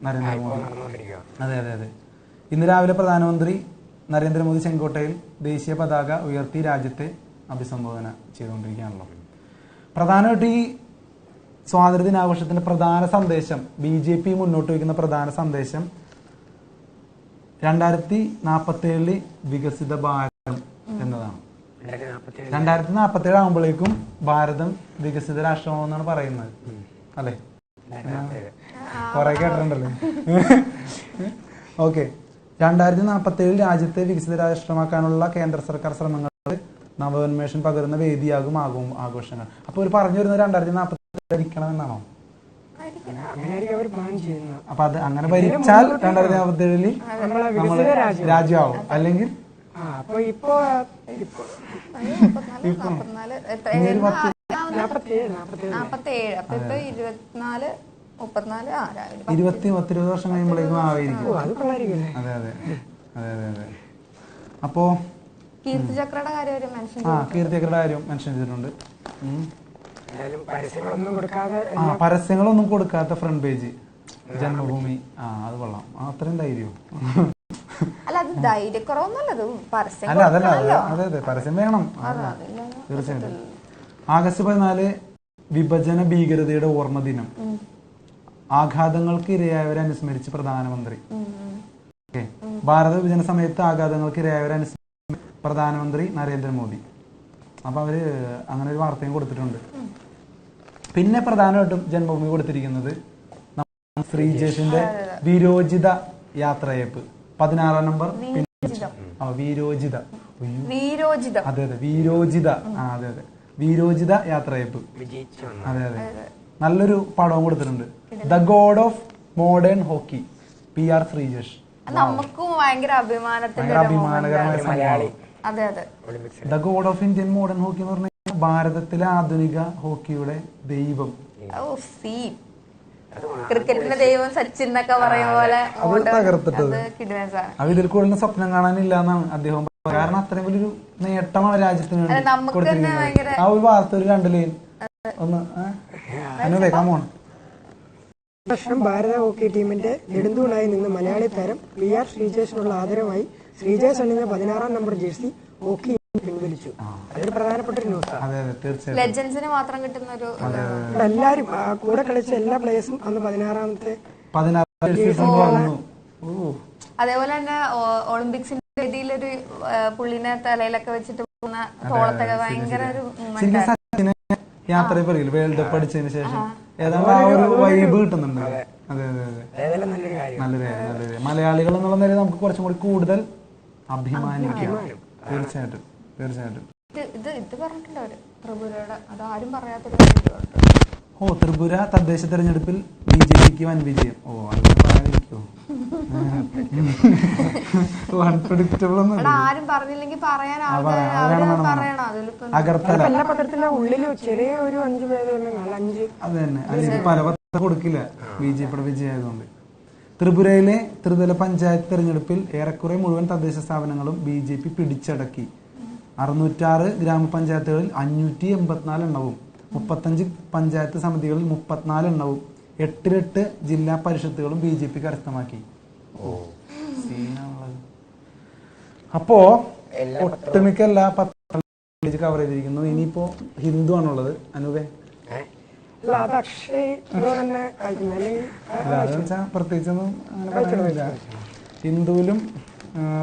നരേന്ദ്രമോദി. അതെ അതെ അതെ. ഇന്ന് രാവിലെ പ്രധാനമന്ത്രി നരേന്ദ്രമോദി ചെങ്കോട്ടയിൽ ദേശീയ പതാക ഉയർത്തി രാജ്യത്തെ അഭിസംബോധന ചെയ്തുകൊണ്ടിരിക്കുകയാണല്ലോ. പ്രധാനമായിട്ട് ഈ സ്വാതന്ത്ര്യ ദിനാഘോഷത്തിന്റെ പ്രധാന സന്ദേശം, BJP മുന്നോട്ട് വയ്ക്കുന്ന പ്രധാന സന്ദേശം 2047 വികസിത ഭാരതം എന്നതാണ്. 2047 ആകുമ്പോഴേക്കും ഭാരതം വികസിത രാഷ്ട്രമാണെന്നാണ് പറയുന്നത്, അല്ലെ? കൊറേ കേട്ടിട്ടുണ്ടല്ലേ? ഓക്കെ. 2047 രാജ്യത്തെ വികസിത രാഷ്ട്രമാക്കാനുള്ള കേന്ദ്ര സർക്കാർ ശ്രമങ്ങൾ നവോന്മേഷം പകരുന്ന വേദിയാകും ആഘോഷങ്ങൾ. അപ്പൊ ഒരു പറഞ്ഞു വരുന്നത് 2047 ഭരിക്കണം എന്നാണോ? അപ്പൊ അത് അങ്ങനെ ഭരിച്ചാൽ 2047 നമ്മള് രാജ്യമാവും. അല്ലെങ്കിൽ ഇരുപത് വർഷം കഴിയുമ്പോഴേക്കും ആയിരിക്കും. അതെ അതെ അതെ അതെ അതെ. അപ്പോ കീർത്തിചക്രയുടെ കാര്യം മെൻഷൻ ചെയ്തിട്ടുണ്ട്. പരസ്യങ്ങളൊന്നും കൊടുക്കാത്ത ഫ്രണ്ട് പേജ് ജന്മഭൂമി. അത് കൊള്ളാം. അത്രയും ധൈര്യം. അല്ല, അത് ധൈര്യക്കുറവൊന്നുമല്ല, അല്ല അതല്ല. അതെ അതെ, പരസ്യം വേണം തീർച്ചയായിട്ടും. ആഗസ്റ്റ് 14 വിഭജന ഭീകരതയുടെ ഓർമ്മ ദിനം. ആഘാതങ്ങൾക്ക് ഇരയായവരെ അനുസ്മരിച്ച് പ്രധാനമന്ത്രി. ഭാരത വിഭജന സമയത്ത് ആഘാതങ്ങൾക്ക് ഇരയായവരെ അനുസ്മരിച്ച് പ്രധാനമന്ത്രി നരേന്ദ്രമോദി. അപ്പൊ അവര് അങ്ങനെ ഒരു വാർത്തയും കൊടുത്തിട്ടുണ്ട്. പിന്നെ പ്രധാനമായിട്ടും ജന്മഭൂമി കൊടുത്തിരിക്കുന്നത് ശ്രീജേഷിന്റെ വിരോചിത യാത്രയപ്പ് 16 നമ്പർ. വീരോചിത. അതെ അതെ, വീരോചിത. അതെ അതെ, വീരോചിത യാത്രയപ്പ്. അതെ അതെ, നല്ലൊരു പടവും കൊടുത്തിട്ടുണ്ട്. The God of modern hockey, PR Sreejesh. നമുക്കും ഭയങ്കര അഭിമാനകരമായ സംഭവം. The God of Indian modern hockey എന്ന് പറഞ്ഞാൽ ഭാരതത്തിലെ ആധുനിക ഹോക്കിയുടെ ദൈവം. ക്രിക്കറ്റിന്റെ ദൈവം സച്ചിൻ എന്നൊക്കെ പറയും പോലെ തകർത്തിട്ടത്. അത് ഇതിൽ കൂടുതൽ സ്വപ്നം കാണാനില്ല എന്നാണ് അദ്ദേഹം. കാരണം അത്രയും വലിയൊരു നേട്ടമാണ് രാജ്യത്തിന് വേണ്ടി കൊടുത്തിരിക്കുന്നത്. ആ ഒരു വാർത്ത ഒരു 2 ലൈൻ ഒന്ന് അനുവേക്കാൻ പോണം. വർഷം ഭാരത ഹോക്കി ടീമിന്റെ നെടുന്തൂണായി നിന്ന് മലയാളി താരം PR ശ്രീജേഷിനുള്ള ആദരമായി ശ്രീജേഷ് അണിഞ്ഞ 16-ാം നമ്പർ ജേഴ്സി ഹോക്കി പിൻവലിച്ചു. അതൊരു പ്രധാനപ്പെട്ട ഒരു ന്യൂസാണ്. ലെജൻസിന് മാത്രം കിട്ടുന്ന ഒരു എല്ലാരും കൂടെ കളിച്ച എല്ലാ പ്ലേയേഴ്സും അന്ന് 16-ാമത്തെ അതേപോലെ തന്നെ ഒളിമ്പിക്സിന്റെ വേദിയിലൊരു പുള്ളിനെ തലയിലൊക്കെ വെച്ചിട്ട് പോകുന്ന തോളത്തൊക്കെ ഭയങ്കര ഒരു യാത്ര പറയില്ല വേൾഡ് കപ്പ് അടിച്ചതിന് ശേഷം ഏതാണ്ട് ആ ഒരു വൈബ് കിട്ടുന്നുണ്ട്. അതെ അതെ അതെ, നല്ലൊരു മലയാളികൾ എന്നുള്ള നിലയിൽ നമുക്ക് കുറച്ചും കൂടി കൂടുതൽ അഭിമാനിക്കാം. തീർച്ചയായിട്ടും തീർച്ചയായിട്ടും. ഇത് പറഞ്ഞിട്ടുണ്ടോ ത്രിപുരയുടെ? അത് ആരും പറയാത്തൊരു ത്രിപുര തദ്ദേശ തെരഞ്ഞെടുപ്പിൽ BJPക്ക് വൻ വിജയം. അങ്ങനെ പറയാതിരിക്കോ? അൺപ്രഡിക്റ്റബിൾ ഒന്നും ആരും പറഞ്ഞില്ലെങ്കിൽ പറയാൻ അഗർത്തല എല്ലാ പത്രത്തിന്റെ ഉള്ളിൽ ചെറിയ ഒരു 5 പേര്. അത് തന്നെ, അതിന് പല പത്രം കൊടുക്കില്ല BJPയുടെ വിജയമായതുകൊണ്ട്. ത്രിപുരയിലെ ത്രിതല പഞ്ചായത്ത് തെരഞ്ഞെടുപ്പിൽ ഏറെക്കുറെ മുഴുവൻ തദ്ദേശ സ്ഥാപനങ്ങളും BJP പിടിച്ചടക്കി. 606 ഗ്രാമപഞ്ചായത്തുകളിൽ 584 എണ്ണവും 35 പഞ്ചായത്ത് സമിതികളിൽ 34 എണ്ണവും 8 ജില്ലാ പരിഷത്തുകളും BJP കരസ്ഥമാക്കി. അപ്പോ ഒട്ടുമിക്ക എല്ലാ പത്രങ്ങളും കവർ ചെയ്തിരിക്കുന്നു. ഇനിയിപ്പോ ഹിന്ദു ആണുള്ളത്. അനൂപേ, പ്രത്യേകിച്ചൊന്നും അങ്ങനെ പറയുന്നില്ല. ഹിന്ദുവിലും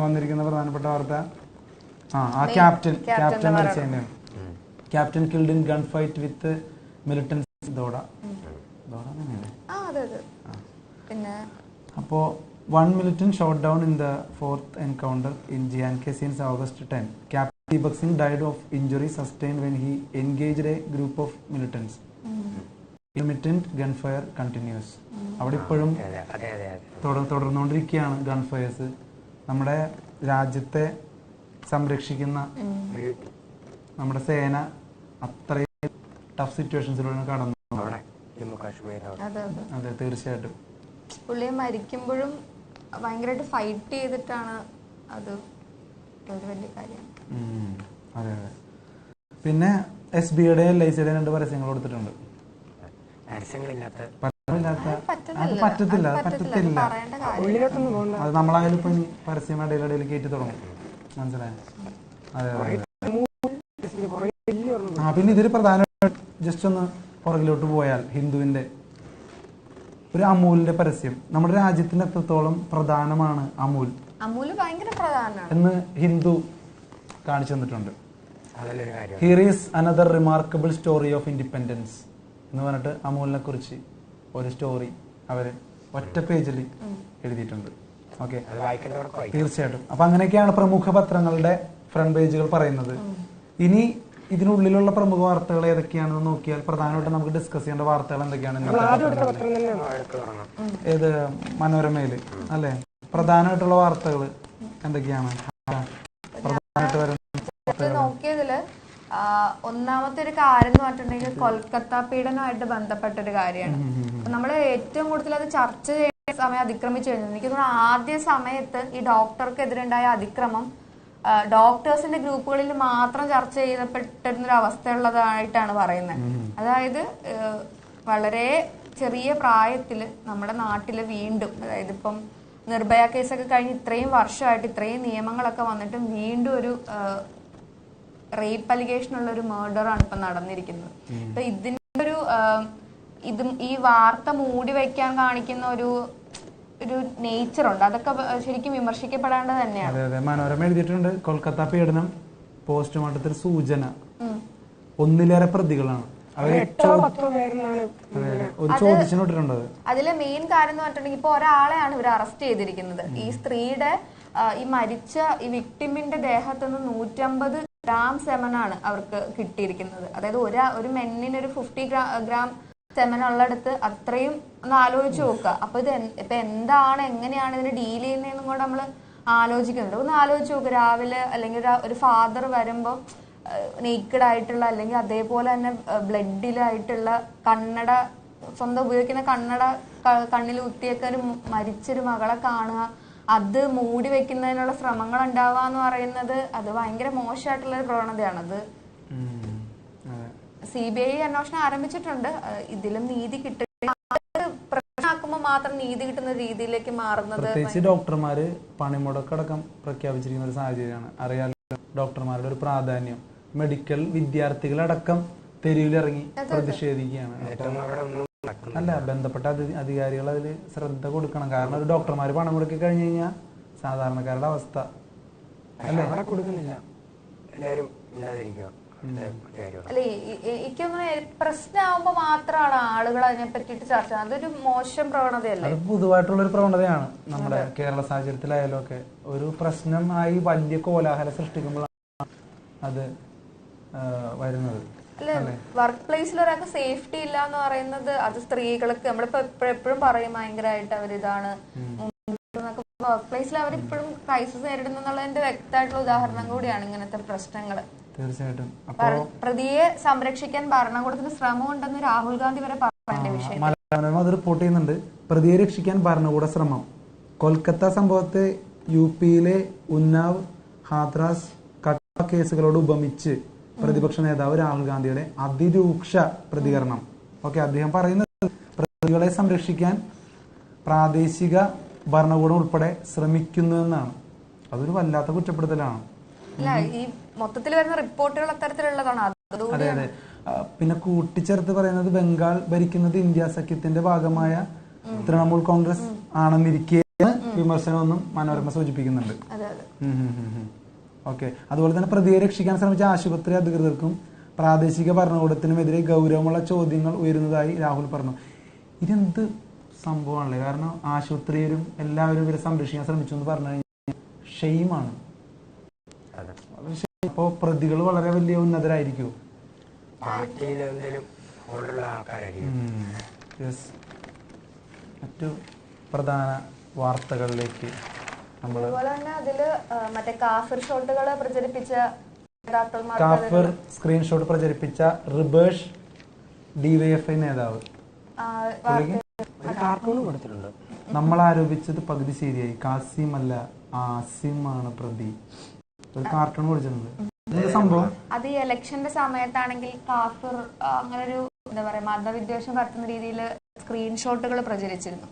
വന്നിരിക്കുന്ന പ്രധാനപ്പെട്ട വാർത്ത ക്യാപ്റ്റൻ മരിച്ചതിന്റെ captain killed in gun fight with militants Doda. അപ്പോ 1 militant shot down in the 4th encounter in J&K since August 10. Captain Deepak Singh died of injuries sustained when he engaged a group of militants. Intermittent gunfire continues. അവിടെ ഇപ്പോഴും തുടർന്നുകൊണ്ടിരിക്കുകയാണ് ഗൺഫയേഴ്സ്. നമ്മുടെ രാജ്യത്തെ സംരക്ഷിക്കുന്ന നമ്മുടെ സേന അത്രയും tough സിറ്റുവേഷൻസിലൂടെ കടന്നു. അതെ, തീർച്ചയായിട്ടും. പുള്ളിയെ മരിക്കുമ്പോഴും ഭയങ്കരമായിട്ട് ഫൈറ്റ് ചെയ്തിട്ടാണ്. അത് ഒരു വലിയ കാര്യമാണ്. അതെ അതെ. പിന്നെ SBIയുടെ LICയുടെ 2 പരസ്യങ്ങൾ കൊടുത്തിട്ടുണ്ട്. പറ്റത്തില്ല. അത് നമ്മളായാലും ഇപ്പൊ പരസ്യം ഇടയിലിടയിൽ കയറ്റി തുടങ്ങും. മനസ്സിലായോ? അതെ അതെ. പിന്നെ ഇതിൽ പ്രധാനമായിട്ട് ജസ്റ്റ് ഒന്ന് പുറകിലോട്ട് പോയാൽ ഹിന്ദുവിന്റെ ഒരു അമൂലിന്റെ പരസ്യം. നമ്മുടെ രാജ്യത്തിന് എത്രത്തോളം പ്രധാനമാണ് അമൂൽ എന്ന് ഹിന്ദു കാണിച്ചു തന്നിട്ടുണ്ട്. Here is another remarkable story of independence എന്ന് പറഞ്ഞിട്ട് അമൂലിനെ കുറിച്ച് ഒരു സ്റ്റോറി അവര് ഒറ്റ പേജിൽ എഴുതിയിട്ടുണ്ട്. ഓക്കെ, തീർച്ചയായിട്ടും. അപ്പൊ അങ്ങനെയൊക്കെയാണ് പ്രമുഖ പത്രങ്ങളുടെ ഫ്രണ്ട് പേജുകൾ പറയുന്നത്. ഇനി ഇതിനുള്ളിലുള്ള പ്രമുഖ വാർത്തകൾ ഏതൊക്കെയാണെന്ന് നോക്കിയാൽ പ്രധാനമായിട്ടും നമുക്ക് ഡിസ്കസ് ചെയ്യേണ്ട വാർത്തകൾ എന്തൊക്കെയാണ്? ഏത് മനോരമയില് അല്ലെ? പ്രധാനമായിട്ടുള്ള വാർത്തകൾ എന്തൊക്കെയാണ്? നോക്കിയതില് ഒന്നാമത്തെ ഒരു കാര്യം എന്ന് പറഞ്ഞിട്ടുണ്ടെങ്കിൽ കൊൽക്കത്ത പീഡനമായിട്ട് ബന്ധപ്പെട്ട ഒരു കാര്യമാണ്. നമ്മൾ ഏറ്റവും കൂടുതൽ അത് ചർച്ച ചെയ്യുന്ന സമയം അതിക്രമിച്ചു കഴിഞ്ഞു. എനിക്ക് തോന്നുന്നു ആദ്യ സമയത്ത് ഈ ഡോക്ടർക്കെതിരുണ്ടായ അതിക്രമം ഡോക്ടേഴ്സിന്റെ ഗ്രൂപ്പുകളിൽ മാത്രം ചർച്ച ചെയ്യപ്പെട്ടിരുന്നൊരു അവസ്ഥയുള്ളതായിട്ടാണ് പറയുന്നത്. അതായത് വളരെ ചെറിയ പ്രായത്തില് നമ്മുടെ നാട്ടില് വീണ്ടും, അതായത് ഇപ്പം നിർഭയ കേസൊക്കെ കഴിഞ്ഞ് ഇത്രയും വർഷമായിട്ട് ഇത്രയും നിയമങ്ങളൊക്കെ വന്നിട്ടും വീണ്ടും ഒരു റേപ്പ് അലിഗേഷൻ ഉള്ള ഒരു മർഡറാണ് ഇപ്പൊ നടന്നിരിക്കുന്നത്. അപ്പൊ ഇതിന്റെ ഒരു ഈ വാർത്ത മൂടി വയ്ക്കാൻ കാണിക്കുന്ന ഒരു നേച്ചർ ഉണ്ട്. അതൊക്കെ ശരിക്കും വിമർശിക്കപ്പെടേണ്ടത് തന്നെയാണ്. അതെ, മനോരമ എഴുതിയിട്ടുണ്ട് കൊൽക്കത്ത പീഡനം പോസ്റ്റ്മോർട്ടത്തിൽ സൂചന. 1 പ്രതികളാണ് അതിലെ മെയിൻ കാര്യം എന്ന് പറഞ്ഞിട്ടുണ്ടെങ്കിൽ ഇപ്പൊ ഒരാളെയാണ് ഇവർ അറസ്റ്റ് ചെയ്തിരിക്കുന്നത്. ഈ സ്ത്രീയുടെ ഈ മരിച്ച ഈ വിക്ടിമിന്റെ ദേഹത്ത് നിന്ന് 150 ഗ്രാം സെമനാണ് അവർക്ക് കിട്ടിയിരിക്കുന്നത്. അതായത് ഒരു മെന്നിന് ഒരു 50 ഗ്രാം സെമൻ ഉള്ളടത്ത് അത്രയും ഒന്ന് ആലോചിച്ച് നോക്കുക. അപ്പൊ ഇപ്പൊ എന്താണ്, എങ്ങനെയാണ് ഇതിനെ ഡീൽ ചെയ്യുന്നതെന്നും കൂടെ നമ്മൾ ആലോചിക്കുന്നുണ്ട്. ഒന്ന് ആലോചിച്ച് നോക്കുക. രാവിലെ അല്ലെങ്കിൽ ഒരു ഫാദർ വരുമ്പോ നേക്കഡ് ആയിട്ടുള്ള അല്ലെങ്കിൽ അതേപോലെ തന്നെ ബ്ലഡിലായിട്ടുള്ള കണ്ണട, സ്വന്തം ഉപയോഗിക്കുന്ന കണ്ണട കണ്ണിൽ കുത്തിയൊക്കെ ഒരു മരിച്ചൊരു മകളെ കാണുക, അത് മൂടി വെക്കുന്നതിനുള്ള ശ്രമങ്ങൾ ഉണ്ടാവുക എന്ന് പറയുന്നത് അത് ഭയങ്കര മോശമായിട്ടുള്ള ഒരു പ്രവണതയാണത്. CBI അന്വേഷണം ആരംഭിച്ചിട്ടുണ്ട്. ഇതിലും നീതി കിട്ടും, പ്രശ്നമാക്കുമ്പോൾ മാത്രം നീതി കിട്ടുന്ന രീതിയിലേക്ക് മാറുന്നത്. പ്രത്യേകിച്ച് ഡോക്ടർമാര് പണിമുടക്കടക്കം പ്രഖ്യാപിച്ചിരിക്കുന്ന ഒരു സാഹചര്യമാണ്. അറിയാലോ ഡോക്ടർമാരുടെ ഒരു പ്രാധാന്യം. മെഡിക്കൽ വിദ്യാർത്ഥികളടക്കം തെരുവിലിറങ്ങി പ്രതിഷേധിക്കുകയാണ്. അല്ല, ബന്ധപ്പെട്ട അധികാരികൾ അതിൽ ശ്രദ്ധ കൊടുക്കണം. കാരണം ഒരു ഡോക്ടർമാര് പണം മുടക്കി കഴിഞ്ഞു കഴിഞ്ഞാൽ സാധാരണക്കാരുടെ അവസ്ഥ അല്ലേ കൊടുക്കുന്നില്ല, എല്ലാവരും അല്ലെ. എനിക്കൊന്നും പ്രശ്നമാകുമ്പോ മാത്രമാണ് ആളുകൾ അതിനെ പറ്റിയിട്ട് ചർച്ച ചെയ്യുന്നത്. അതൊരു മോശം പ്രവണതയല്ലേ? അത് പൊതുവായിട്ടുള്ള ഒരു പ്രവണതയാണ്. നമ്മുടെ കേരള സാഹചര്യത്തിലായാലും ഒക്കെ ഒരു പ്രശ്നമായി വലിയ കോലാഹലം സൃഷ്ടിക്കുമ്പോഴാണ് അത് വരുന്നത്. വർക്ക് പ്ലേസിൽ ഒരാൾക്ക് സേഫ്റ്റി ഇല്ല എന്ന് പറയുന്നത് അത് സ്ത്രീകൾക്ക് നമ്മളിപ്പോ എപ്പോഴും പറയും ഭയങ്കരമായിട്ട് അവരിതാണ് വർക്ക് പ്ലേസിൽ അവരിപ്പോഴും ക്രൈസിസ് നേരിടുന്നു എന്നുള്ളതിന്റെ വ്യക്തമായിട്ടുള്ള ഉദാഹരണം കൂടിയാണ് ഇങ്ങനത്തെ പ്രശ്നങ്ങൾ. തീർച്ചയായിട്ടും പ്രതിയെ സംരക്ഷിക്കാൻ ഭരണകൂടത്തിന് ശ്രമമുണ്ടെന്ന് രാഹുൽ ഗാന്ധി വരെ പറഞ്ഞ വിഷയം അത് റിപ്പോർട്ട് ചെയ്യുന്നുണ്ട്. പ്രതിയെ രക്ഷിക്കാൻ ഭരണകൂട ശ്രമം. കൊൽക്കത്ത സംഭവത്തെ UP-യിലെ ഉന്നാവ്, ഹാത്രാസ്, കട്ട കേസുകളോട് ഉപമിച്ച് പ്രതിപക്ഷ നേതാവ് രാഹുൽ ഗാന്ധിയുടെ അതിരൂക്ഷ പ്രതികരണം. ഓക്കെ, അദ്ദേഹം പറയുന്നത് പ്രതികളെ സംരക്ഷിക്കാൻ പ്രാദേശിക ഭരണകൂടം ഉൾപ്പെടെ ശ്രമിക്കുന്നു എന്നാണ്. അതൊരു വല്ലാത്ത കുറ്റപ്പെടുത്തലാണ്. അല്ല, ഈ മൊത്തത്തിൽ വരുന്ന റിപ്പോർട്ടുകൾ അത്തരത്തിലുള്ളതാണ്. അതെ അതെ. പിന്നെ കൂട്ടിച്ചേർത്ത് പറയുന്നത് ബംഗാൾ ഭരിക്കുന്നത് ഇന്ത്യ സഖ്യത്തിന്റെ ഭാഗമായ തൃണമൂൽ കോൺഗ്രസ് ആണെന്നിരിക്കെ വിമർശനമൊന്നും മനോരമ സൂചിപ്പിക്കുന്നുണ്ട്. ഓക്കെ, അതുപോലെ തന്നെ പ്രതിയെ രക്ഷിക്കാൻ ശ്രമിച്ച ആശുപത്രി അധികൃതർക്കും പ്രാദേശിക ഭരണകൂടത്തിനുമെതിരെ ഗൗരവമുള്ള ചോദ്യങ്ങൾ ഉയരുന്നതായി രാഹുൽ പറഞ്ഞു. ഇതെന്ത് സംഭവമാണല്ലേ? കാരണം ആശുപത്രിയിലും എല്ലാവരും ഇവരെ സംരക്ഷിക്കാൻ ശ്രമിച്ചു എന്ന് പറഞ്ഞു കഴിഞ്ഞാൽ ഷെയിമാണ്. അപ്പോ പ്രതികൾ വളരെ വലിയ ഉന്നതരായിരിക്കും. മറ്റു പ്രധാന വാർത്തകളിലേക്ക് അതുപോലെ തന്നെ അതില് മറ്റേ കാഫിർ ഷോട്ടുകൾ പ്രചരിപ്പിച്ച കാഫിർ സ്ക്രീൻഷോട്ട് പ്രചരിപ്പിച്ച റിബേഷ് DYFI നേതാവ് നമ്മൾ ആരോപിച്ചത് പകുതി ശരിയായി, കാസിം അല്ല ആസിം ആണ് പ്രതി. ഒരു കാർട്ടൂൺ കൊടുത്തിട്ടുണ്ട്. സംഭവം അത് ഈ ഇലക്ഷന്റെ സമയത്താണെങ്കിൽ കാഫിർ അങ്ങനെ ഒരു എന്താ പറയാ മതവിദ്വേഷം പരത്തുന്ന രീതിയിൽ സ്ക്രീൻഷോട്ടുകൾ പ്രചരിച്ചിരുന്നു.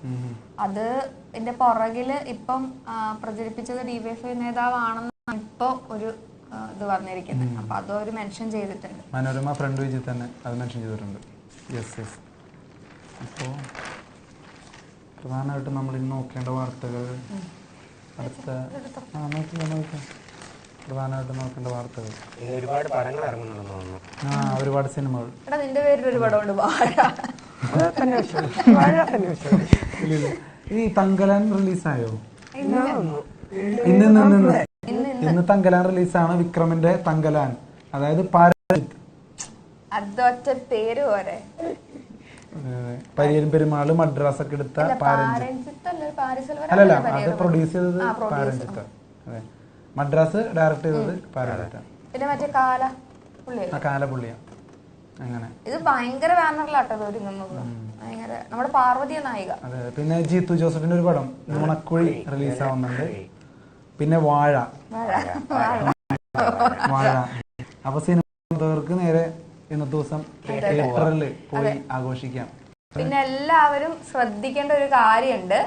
അത് ഇതിന്റെ പുറകില് ഇപ്പം പ്രചരിപ്പിച്ചത് DYFI നേതാവാണെന്ന് ഇപ്പൊ ഒരു ഇത് വന്നിരിക്കുന്നത്. അപ്പൊ അതൊരു മെൻഷൻ ചെയ്തിട്ടുണ്ട്. മനോരമ ഫ്രണ്ട് പേജിൽ തന്നെ അത് മെൻഷൻ ചെയ്തിട്ടുണ്ട്. Yes yes. അപ്പോ പ്രധാനമായിട്ടും നമ്മൾ ഇന്ന് നോക്കേണ്ട വാർത്തകൾ അടുത്ത പ്രധാനമായിട്ടും നോക്കേണ്ട വാർത്തകൾ ഒരുപാട് പടങ്ങൾ ഇറങ്ങുന്നുണ്ടെന്ന് തോന്നുന്നു. ഒരുപാട് സിനിമകൾ. നിന്റെ പേരിൽ ഒരു പടമുണ്ട് ഈ തങ്കലാൻ റിലീസായോ? ഇന്ന് തങ്കലാൻ റിലീസാണ്. വിക്രമിന്റെ തങ്കലാൻ, അതായത് പാരജിത്ത്. അതൊറ്റ പേര് പോരെ. പരിയൻ പെരുമാള് മദ്രാസ് ഒക്കെ എടുത്ത അല്ലല്ല, അത് പ്രൊഡ്യൂസ് ചെയ്തത് പാരജിത്ത്. അതെ, മദ്രാസ് ഡയറക്ട് ചെയ്തത് പാരജിത്ത്. പിന്നെ മറ്റേ കാലപുള്ളിയ. അങ്ങനെ ഇത് ഭയങ്കര ബാനറിലാട്ടോ ഒരുങ്ങുന്നത്. ഭയങ്കര നമ്മുടെ പാർവതിയ നായിക. അതെ. പിന്നെ ജീത്തു ജോസഫിന്റെ ഒരു പടം നുണക്കുഴി റിലീസ് ആവുന്നുണ്ട്. പിന്നെ വാഴ. അപ്പൊ സിനിമക്ക് നേരെ ഇന്നത്തെ ദിവസം തിയേറ്ററിൽ പോയി ആഘോഷിക്കാം. പിന്നെ എല്ലാവരും ശ്രദ്ധിക്കേണ്ട ഒരു കാര്യമുണ്ട്.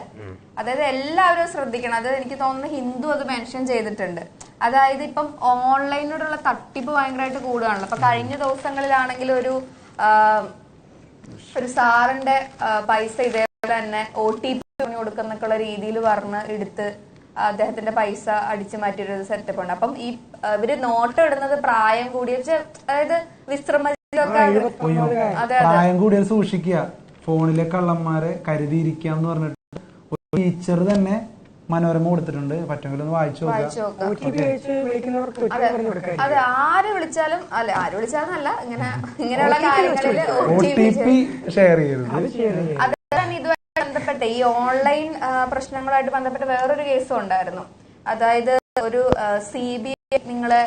അതായത് എല്ലാവരും ശ്രദ്ധിക്കണം. അത് എനിക്ക് തോന്നുന്നു ഹിന്ദു അത് മെൻഷൻ ചെയ്തിട്ടുണ്ട്. അതായത് ഇപ്പം ഓൺലൈനിലൂടെയുള്ള തട്ടിപ്പ് ഭയങ്കരമായിട്ട് കൂടുകയാണല്ലോ. അപ്പൊ കഴിഞ്ഞ ദിവസങ്ങളിലാണെങ്കിൽ ഒരു സാറിന്റെ പൈസ ഇതേപോലെ തന്നെ OTP കൊടുക്കുന്നൊക്കെയുള്ള രീതിയിൽ പറഞ്ഞ് എടുത്ത് അദ്ദേഹത്തിന്റെ പൈസ അടിച്ചു മാറ്റിയൊരു സെറ്റപ്പ് ഉണ്ട്. അപ്പം ഈ ഇവര് നോട്ട് ഇടുന്നത് പ്രായം കൂടിയ, അതായത് പ്രായം കൂടിയത് സൂക്ഷിക്കുക, ഫോണിലെ കള്ളന്മാരെ കരുതിയിരിക്കുക എന്ന് പറഞ്ഞിട്ട് ഒരു ടീച്ചർ തന്നെ മനോരമ കൊടുത്തിട്ടുണ്ട്. പറ്റുമെങ്കിൽ ഒന്ന് വായിച്ചു നോക്കാം. അത് ആര് വിളിച്ചാലും അല്ല ഇങ്ങനെയുള്ള കാര്യങ്ങളിൽ OTP ഷെയർ ചെയ്യരുത്. അതുപോലെ ഇതുമായി ബന്ധപ്പെട്ട ഈ ഓൺലൈൻ പ്രശ്നങ്ങളുമായിട്ട് ബന്ധപ്പെട്ട വേറൊരു കേസും ഉണ്ടായിരുന്നു. അതായത് ഒരു CBI നിങ്ങളെ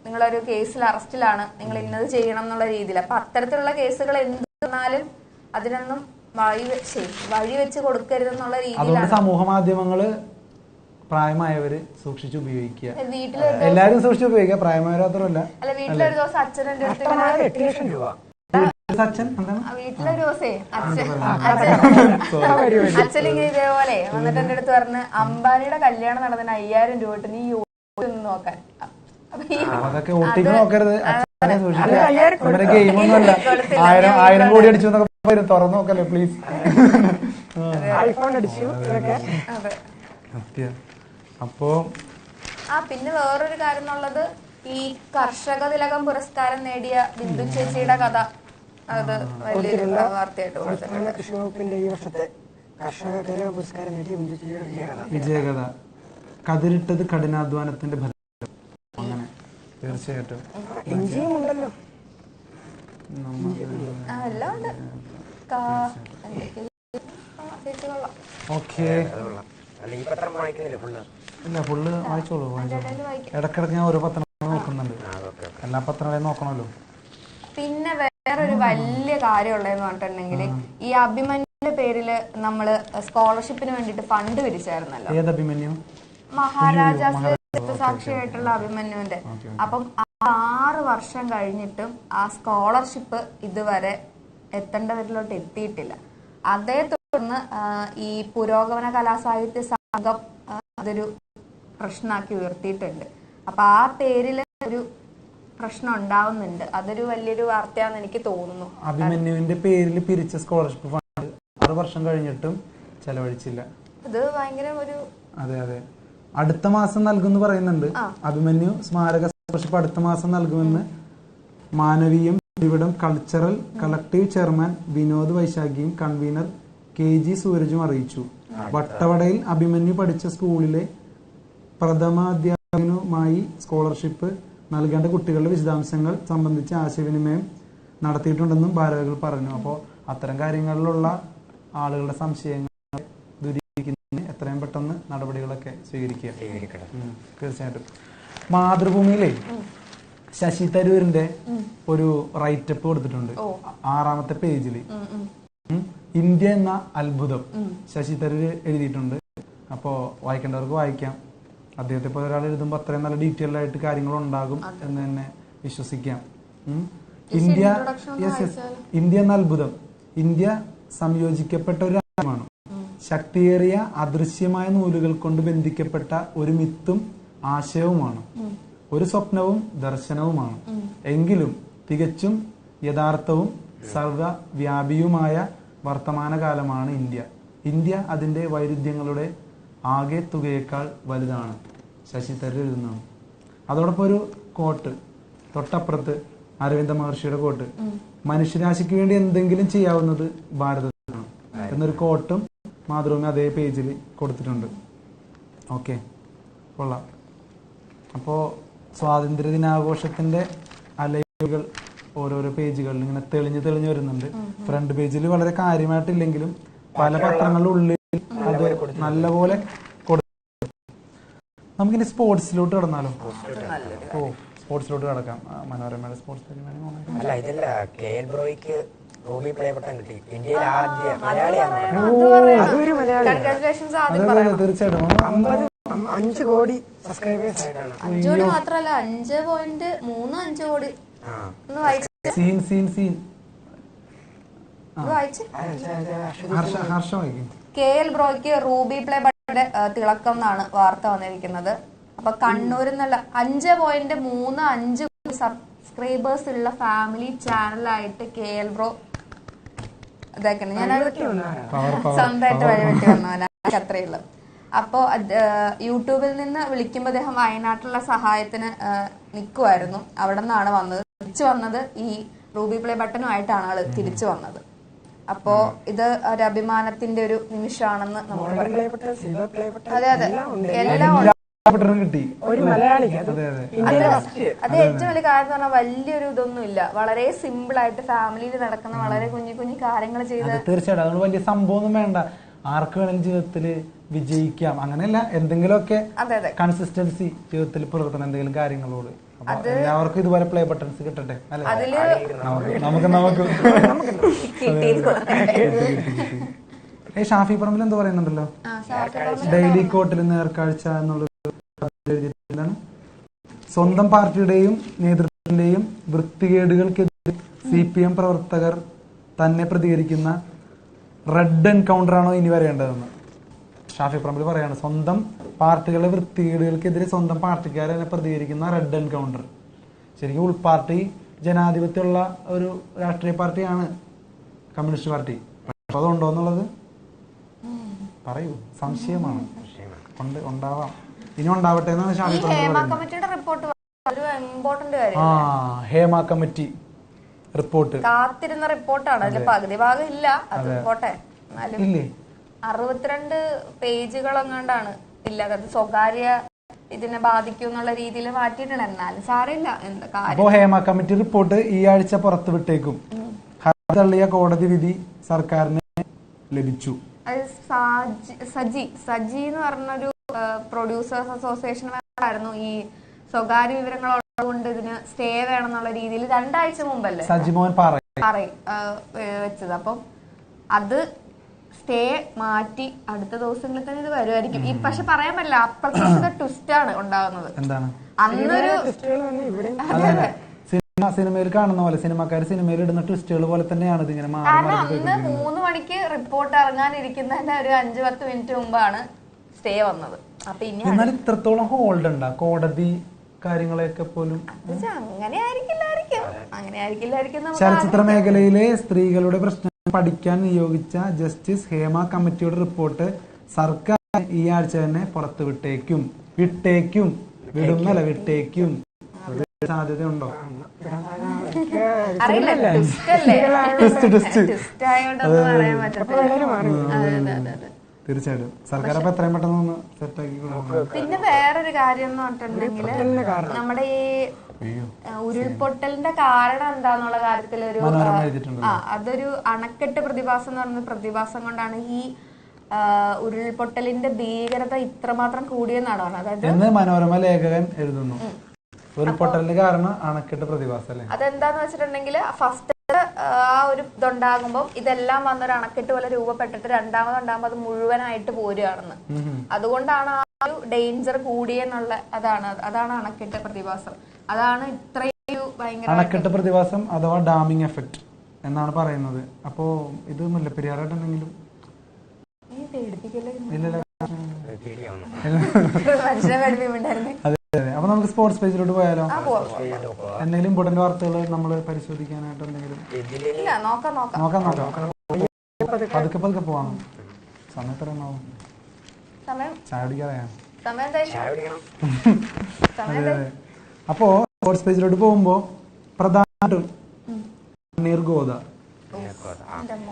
നിങ്ങളൊരു കേസിൽ അറസ്റ്റിലാണ്, നിങ്ങൾ ഇന്നത് ചെയ്യണം എന്നുള്ള രീതിയിൽ. അപ്പൊ അത്തരത്തിലുള്ള കേസുകൾ എന്ത് വന്നാലും അതിനൊന്നും വഴി വെച്ച് കൊടുക്കരുതെന്നുള്ള രീതിയിലാണ്. അതുകൊണ്ട് സമൂഹ മാധ്യമങ്ങള് പ്രായമായവര് സൂക്ഷിച്ച് ഉപയോഗിക്കുക. വീട്ടില് എല്ലാരും സൂക്ഷിച്ച് ഉപയോഗിക്കുക, പ്രായമായവർ മാത്രമല്ല. അല്ല, വീട്ടിലൊരു ദിവസം അച്ഛൻ്റെ അടുത്ത് 8 ലക്ഷം രൂപ അച്ഛൻ എന്താണ് വീട്ടിലൊരു ദിവസേ അച്ഛനിങ്ങനെ ഇതേപോലെ വന്നിട്ട് എന്റെ അടുത്ത് പറഞ്ഞ് അംബാനിയുടെ കല്യാണം നടന്നതിന് 5000 രൂപ ഇട്ട് നീ ഒന്ന് നോക്കാൻ. അതൊക്കെ ഒട്ടിക്ക് നോക്കരുത്, അച്ഛനെ സൂക്ഷിക്കുക. ഗെയിം ഒന്നുമല്ല, 1000 കോടി അടിച്ചു എന്നൊക്കെ തുറന്നു നോക്കല്ലേ പ്ലീസ്. ഐഫോൺ അടിച്ചു. അപ്പോ പിന്നെ വേറൊരു കാര്യം എന്നുള്ളത്, ഈ കർഷക തിലകം പുരസ്കാരം നേടിയ ബിന്ദു ചേച്ചിയുടെ കഥ, അത് വലിയൊരു വാർത്തയായിട്ട് കൊടുത്തിട്ടുണ്ട്. കൃഷി വകുപ്പിന്റെ ഈ വർഷത്തെ കർഷക തിലക പുരസ്കാരം നേടിയ ബിന്ദു ചേച്ചിയുടെ വിജയകഥ. കതിരിട്ടത് കഠിനാധ്വാനത്തിന്റെ ഫലം. അങ്ങനെ തീർച്ചയായിട്ടും ഇഞ്ചിയും ഉണ്ടല്ലോ. എല്ലാം ഉണ്ട്. ഓക്കെ, ഇല്ല ഫുള്ള് വായിച്ചോളൂ. ഇടക്കിടക്ക് ഞാൻ ഓരോ പത്രങ്ങൾ നോക്കുന്നുണ്ട്, എല്ലാ പത്രങ്ങളെയും നോക്കണമല്ലോ. പിന്നെ വേറൊരു വലിയ കാര്യമുള്ളതെന്ന് പറഞ്ഞിട്ടുണ്ടെങ്കിൽ, ഈ അഭിമന്യുവിന്റെ പേരില് നമ്മള് സ്കോളർഷിപ്പിന് വേണ്ടിട്ട് ഫണ്ട് പിരിച്ചായിരുന്നല്ലോ. ഏത് അഭിമന്യു? മഹാരാജാസ് സാക്ഷിയായിട്ടുള്ള അഭിമന്യുവിന്റെ. അപ്പം 6 വർഷം കഴിഞ്ഞിട്ടും ആ സ്കോളർഷിപ്പ് ഇതുവരെ എത്തേണ്ടവരിലോട്ട് എത്തിയിട്ടില്ല. അതേ തുടർന്ന് ഈ പുരോഗമന കലാസാഹിത്യ സംഘം അതൊരു പ്രശ്നമാക്കി ഉയർത്തിയിട്ടുണ്ട്. അപ്പൊ ആ പേരിൽ ഒരു പ്രശ്നം ഉണ്ടാവുന്നുണ്ട്. അതൊരു വലിയൊരു വാർത്തയാണെന്ന് എനിക്ക് തോന്നുന്നു. അഭിമന്യുവിന്റെ പേരിൽ പിരിച്ച സ്കോളർഷിപ്പ് ഫണ്ട് 6 വർഷം കഴിഞ്ഞിട്ടും ചെലവഴിച്ചില്ല. അത് ഭയങ്കര ഒരു അതെ അടുത്ത മാസം നൽകുമെന്ന് പറയുന്നുണ്ട്. അഭിമന്യു സ്മാരക സ്കോളർഷിപ്പ് അടുത്ത മാസം നൽകുമെന്ന് മാനവീയം ഇവിടം കൾച്ചറൽ കളക്ടീവ് ചെയർമാൻ വിനോദ് വൈശാഖിയും കൺവീനർ KG സൂരജും അറിയിച്ചു. വട്ടവടയിൽ അഭിമന്യു പഠിച്ച സ്കൂളിലെ പ്രഥമാധ്യാപകനുമായി സ്കോളർഷിപ്പ് നൽകേണ്ട കുട്ടികളുടെ വിശദാംശങ്ങൾ സംബന്ധിച്ച് ആശയവിനിമയം നടത്തിയിട്ടുണ്ടെന്നും ഭാരവാഹികൾ പറഞ്ഞു. അപ്പോൾ അത്തരം കാര്യങ്ങളിലുള്ള ആളുകളുടെ സംശയങ്ങൾ ദൂരീകരിക്കുന്നതിന് എത്രയും പെട്ടെന്ന് നടപടികളൊക്കെ സ്വീകരിക്കുക. തീർച്ചയായിട്ടും. മാതൃഭൂമിയിലെ ശശി തരൂരിന്റെ ഒരു റൈറ്റപ്പ് കൊടുത്തിട്ടുണ്ട് 6ാമത്തെ പേജില്. ഇന്ത്യ എന്ന അത്ഭുതം ശശി തരൂർ എഴുതിയിട്ടുണ്ട്. അപ്പോ വായിക്കേണ്ടവർക്ക് വായിക്കാം. അദ്ദേഹത്തെ പോലെ ഒരാൾ എഴുതുമ്പോൾ അത്രയും നല്ല ഡീറ്റെയിൽഡ് ആയിട്ട് കാര്യങ്ങൾ ഉണ്ടാകും എന്ന് തന്നെ വിശ്വസിക്കാം. ഇന്ത്യ എന്ന അത്ഭുതം. ഇന്ത്യ സംയോജിക്കപ്പെട്ട ഒരു രാജ്യമാണ്. ശക്തിയേറിയ അദൃശ്യമായ നൂലുകൾ കൊണ്ട് ബന്ധിക്കപ്പെട്ട ഒരു മിത്തും ആശയവുമാണ്. ഒരു സ്വപ്നവും ദർശനവുമാണ്. എങ്കിലും തികച്ചും യഥാർത്ഥവും സർവവ്യാപിയുമായ വർത്തമാനകാലമാണ് ഇന്ത്യ. ഇന്ത്യ അതിന്റെ വൈരുദ്ധ്യങ്ങളുടെ ആകെ തുകയേക്കാൾ വലുതാണ്. ശശി തരൂർ എഴുതുന്നതാണ്. അതോടൊപ്പം ഒരു കോട്ട് തൊട്ടപ്പുറത്ത് അരവിന്ദ മഹർഷിയുടെ കോട്ട്, മനുഷ്യരാശിക്ക് വേണ്ടി എന്തെങ്കിലും ചെയ്യാവുന്നത് ഭാരതത്തിലാണ് എന്നൊരു കോട്ടും മാതൃഭൂമി അതേ പേജിൽ കൊടുത്തിട്ടുണ്ട്. ഓക്കെ, കൊള്ളാം. അപ്പോൾ സ്വാതന്ത്ര്യ ദിനാഘോഷത്തിന്റെ അലകൾ ഓരോരോ പേജുകളിൽ ഇങ്ങനെ തെളിഞ്ഞു വരുന്നുണ്ട്. ഫ്രണ്ട് പേജിൽ വളരെ കാര്യമായിട്ടില്ലെങ്കിലും പല പത്രങ്ങളുടെ ഉള്ളിൽ അത് നല്ലപോലെ കൊടുത്തു. നമുക്കിനി സ്പോർട്സിലോട്ട് കടന്നാലോ? സ്പോർട്സിലോട്ട് കടക്കാം. മനോരമയുടെ സ്പോർട്സ് തീർച്ചയായിട്ടും 5 കോടി സബ്സ്ക്രൈബേഴ്സ് ആയിട്ടാണ്. 5 കോടി മാത്രല്ല 5.35 കോടി. KL ബ്രോയ്ക്ക് റൂബി പ്ലേ ബട്ടന്റെ തിളക്കം എന്നാണ് വാർത്ത വന്നിരിക്കുന്നത്. അപ്പൊ കണ്ണൂരിൽ നിന്നുള്ള 5.35 കോടി സബ്സ്ക്രൈബേഴ്സ് ഉള്ള ഫാമിലി ചാനലായിട്ട് KL ബ്രോ ഇതാക്കണം. ഞാനത് സ്വന്തമായിട്ട് വഴിവെട്ടി വന്നവനാണ്, അത്രയുള്ളത്. അപ്പോ യൂട്യൂബിൽ നിന്ന് വിളിക്കുമ്പോൾ അദ്ദേഹം വയനാട്ടിലുള്ള സഹായത്തിന് നിൽക്കുമായിരുന്നു. അവിടെ നിന്നാണ് വന്നത്. തിരിച്ചു വന്നത് ഈ റൂബി പ്ലേ ബട്ടനുമായിട്ടാണ് ആള് തിരിച്ചു വന്നത്. അപ്പോ ഇത് ഒരു അഭിമാനത്തിന്റെ ഒരു നിമിഷമാണെന്ന് നമുക്ക് പറയാം. അതെ എല്ലാം കിട്ടി. അത് ഏറ്റവും വലിയ കാര്യം എന്ന് പറഞ്ഞാൽ വലിയൊരു ഇതൊന്നും ഇല്ല. വളരെ സിമ്പിൾ ആയിട്ട് ഫാമിലിയിൽ നടക്കുന്ന വളരെ കുഞ്ഞു കുഞ്ഞു കാര്യങ്ങൾ ചെയ്ത് തീർച്ചയായിട്ടും അതുകൊണ്ട് വലിയ സംഭവമൊന്നും വേണ്ട. ആർക്ക് വേണമെങ്കിലും ജീവിതത്തിൽ വിജയിക്കാം, അങ്ങനെയല്ല, എന്തെങ്കിലുമൊക്കെ അതെ അതെ കൺസിസ്റ്റൻസി ജീവിതത്തിൽ പുലർത്തണം എന്തെങ്കിലും കാര്യങ്ങളോട്. അപ്പൊ എല്ലാവർക്കും ഇതുപോലെ പ്ലേ ബട്ടൺസ് കിട്ടട്ടെ അല്ലെ? അതില് നമുക്ക് കിട്ടിയത് ഷാഫി പറമ്പിൽ എന്തോ പറയുന്നുണ്ടല്ലോ, ഡെയിലി കോട്ടിൽ നേർക്കാഴ്ച എന്നുള്ള എഴുതിയിട്ടാണ്. സ്വന്തം പാർട്ടിയുടെയും നേതൃത്വത്തിന്റെയും വൃത്തികേടുകൾക്കെതിരെ CPM പ്രവർത്തകർ തന്നെ പ്രതികരിക്കുന്ന റെഡ് എൻകൗണ്ടർ ആണോ ഇനി വരേണ്ടതെന്ന് ഷാഫി പറമ്പിൽ പറയാണ്. സ്വന്തം പാർട്ടികളുടെ വൃത്തികേടുകൾക്കെതിരെ സ്വന്തം പാർട്ടിക്കാരെ തന്നെ പ്രതികരിക്കുന്ന റെഡ് എൻകൗണ്ടർ. ശരിക്കും ഉൾപാർട്ടി ജനാധിപത്യമുള്ള ഒരു രാഷ്ട്രീയ പാർട്ടിയാണ് കമ്മ്യൂണിസ്റ്റ് പാർട്ടി. പക്ഷെ അതുണ്ടോ എന്നുള്ളത് പറയൂ, സംശയമാണ്. ഉണ്ടാവാം, ഇനി ഉണ്ടാവട്ടെ എന്നാണ് ഷാഫി കമ്മിറ്റിയുടെ റിപ്പോർട്ട് ഒരു ഇമ്പോർട്ടന്റ് കാര്യം. ഹേമ കമ്മിറ്റി റിപ്പോർട്ട് കാത്തിരുന്ന റിപ്പോർട്ടാണ്. അതിൽ പകുതി ഭാഗം ഇല്ല, അത് പോട്ടെ. എന്നാലും 62 പേജുകളെങ്ങാണ്ടാണ് ഇല്ലാതെ, അത് സ്വകാര്യ ഇതിനെ ബാധിക്കും എന്നുള്ള രീതിയിൽ മാറ്റിയിട്ടുണ്ട്. എന്നാലും സാരമില്ല, എന്താ കാര്യം. അപ്പോ ഹേമ കമ്മിറ്റി റിപ്പോർട്ട് ഈ ആഴ്ച പുറത്തു വിട്ടേക്കും. തള്ളിയ കോടതി വിധി സർക്കാരിന് ലഭിച്ചു. അത് സജി എന്ന് പറഞ്ഞൊരു പ്രൊഡ്യൂസേഴ്സ് അസോസിയേഷൻ ആയിരുന്നു ഈ സ്വകാര്യ വിവരങ്ങളുള്ളതുകൊണ്ട് ഇതിന് സ്റ്റേ വേണം എന്നുള്ള രീതിയിൽ 2 ആഴ്ച മുമ്പല്ലേ സജിമോൻ വെച്ചത്. അപ്പം അത് സ്റ്റേ മാറ്റി അടുത്ത ദിവസങ്ങളിൽ തന്നെ ഇത് വരുമായിരിക്കും. ഈ പക്ഷെ പറയാൻ പറ്റില്ല, അപ്രതീക്ഷിത ട്വിസ്റ്റ് ആണ് ഉണ്ടാകുന്നത്. എന്താണ് അന്നൊരു സിനിമയിൽ കാണുന്ന പോലെ സിനിമക്കാർ സിനിമയിൽ ഇടുന്ന ട്വിസ്റ്റുകൾ പോലെ തന്നെയാണ് ഇതിങ്ങനെ. കാരണം അന്ന് 3 മണിക്ക് റിപ്പോർട്ട് ഇറങ്ങാനിരിക്കുന്നതിന്റെ ഒരു 5-10 മിനിറ്റ് മുമ്പാണ് സ്റ്റേ വന്നത്. അപ്പൊ ഇനി എന്നാൽ ഇത്രത്തോളം ഹോൾഡ് ഉണ്ടാ കോടതി കാര്യങ്ങളെയൊക്കെ പോലും. അങ്ങനെ ആയിരിക്കില്ലായിരിക്കും. ചലച്ചിത്ര മേഖലയിലെ സ്ത്രീകളുടെ പ്രശ്നം പഠിക്കാൻ നിയോഗിച്ച ജസ്റ്റിസ് ഹേമ കമ്മിറ്റിയുടെ റിപ്പോർട്ട് സർക്കാർ ഈ ആഴ്ച തന്നെ പുറത്തു വിട്ടേക്കും. വിട്ടേക്കും. സാധ്യതയുണ്ടോ? അറിയില്ല, തീർച്ചയായിട്ടും സർക്കാർ അപ്പൊ എത്രയും പെട്ടെന്ന് സെറ്റ് ആക്കി. പിന്നെ വേറൊരു കാര്യം എന്ന് പറഞ്ഞിട്ടുണ്ടെങ്കിൽ നമ്മുടെ ഈ ഉരുൾപൊട്ടലിന്റെ കാരണം എന്താന്നുള്ള കാര്യത്തിൽ ഒരു അതൊരു അണക്കെട്ട് പ്രതിഭാസം എന്ന് പറയുന്ന പ്രതിഭാസം കൊണ്ടാണ് ഈ ഉരുൾപൊട്ടലിന്റെ ഭീകരത ഇത്രമാത്രം കൂടിയെന്നാണ് പറഞ്ഞത്. അതായത് മനോരമ ലേഖകൻ എഴുതുന്നു, ഉരുൾപൊട്ടലിന് കാരണം അണക്കെട്ട് പ്രതിഭാസം അല്ലേ. അതെന്താന്ന് വെച്ചിട്ടുണ്ടെങ്കിൽ ഫസ്റ്റ് ആ ഒരു ഇതുണ്ടാകുമ്പോൾ ഇതെല്ലാം വന്നൊരു അണക്കെട്ട് പോലെ രൂപപ്പെട്ടിട്ട് രണ്ടാമതുണ്ടാകുമ്പോൾ അത് മുഴുവനായിട്ട് പോരുകയാണെന്ന്. അതുകൊണ്ടാണ് ആ ഒരു ഡേഞ്ചർ കൂടിയെന്നുള്ള അതാണ് അണക്കെട്ട് പ്രതിഭാസം. അതാണ് ഇത്രയും ഭയങ്കര അണക്കെട്ട് പ്രതിഭാസം അഥവാ ഡാമിംഗ് എഫക്ട് എന്നാണ് പറയുന്നത്. അപ്പോ ഇത് മുല്ലപ്പെരിയാറായിട്ടെന്തെങ്കിലും അപ്പൊ നമുക്ക് സ്പോർട്സ് പേജിലോട്ട് പോയാലോ? എന്തെങ്കിലും ഇമ്പോർട്ടന്റ് വാർത്തകൾ നമ്മൾ പരിശോധിക്കാനായിട്ട് എന്തെങ്കിലും നോക്കാം. പതുക്കെ പോവാം. സമയം എത്ര ഉണ്ടാവും? ചായ കുടിക്കാതെയാണ്. അപ്പോ സ്പോർട്സ് പേജിലോട്ട് പോകുമ്പോ പ്രധാനമായിട്ടും നീർഗോദ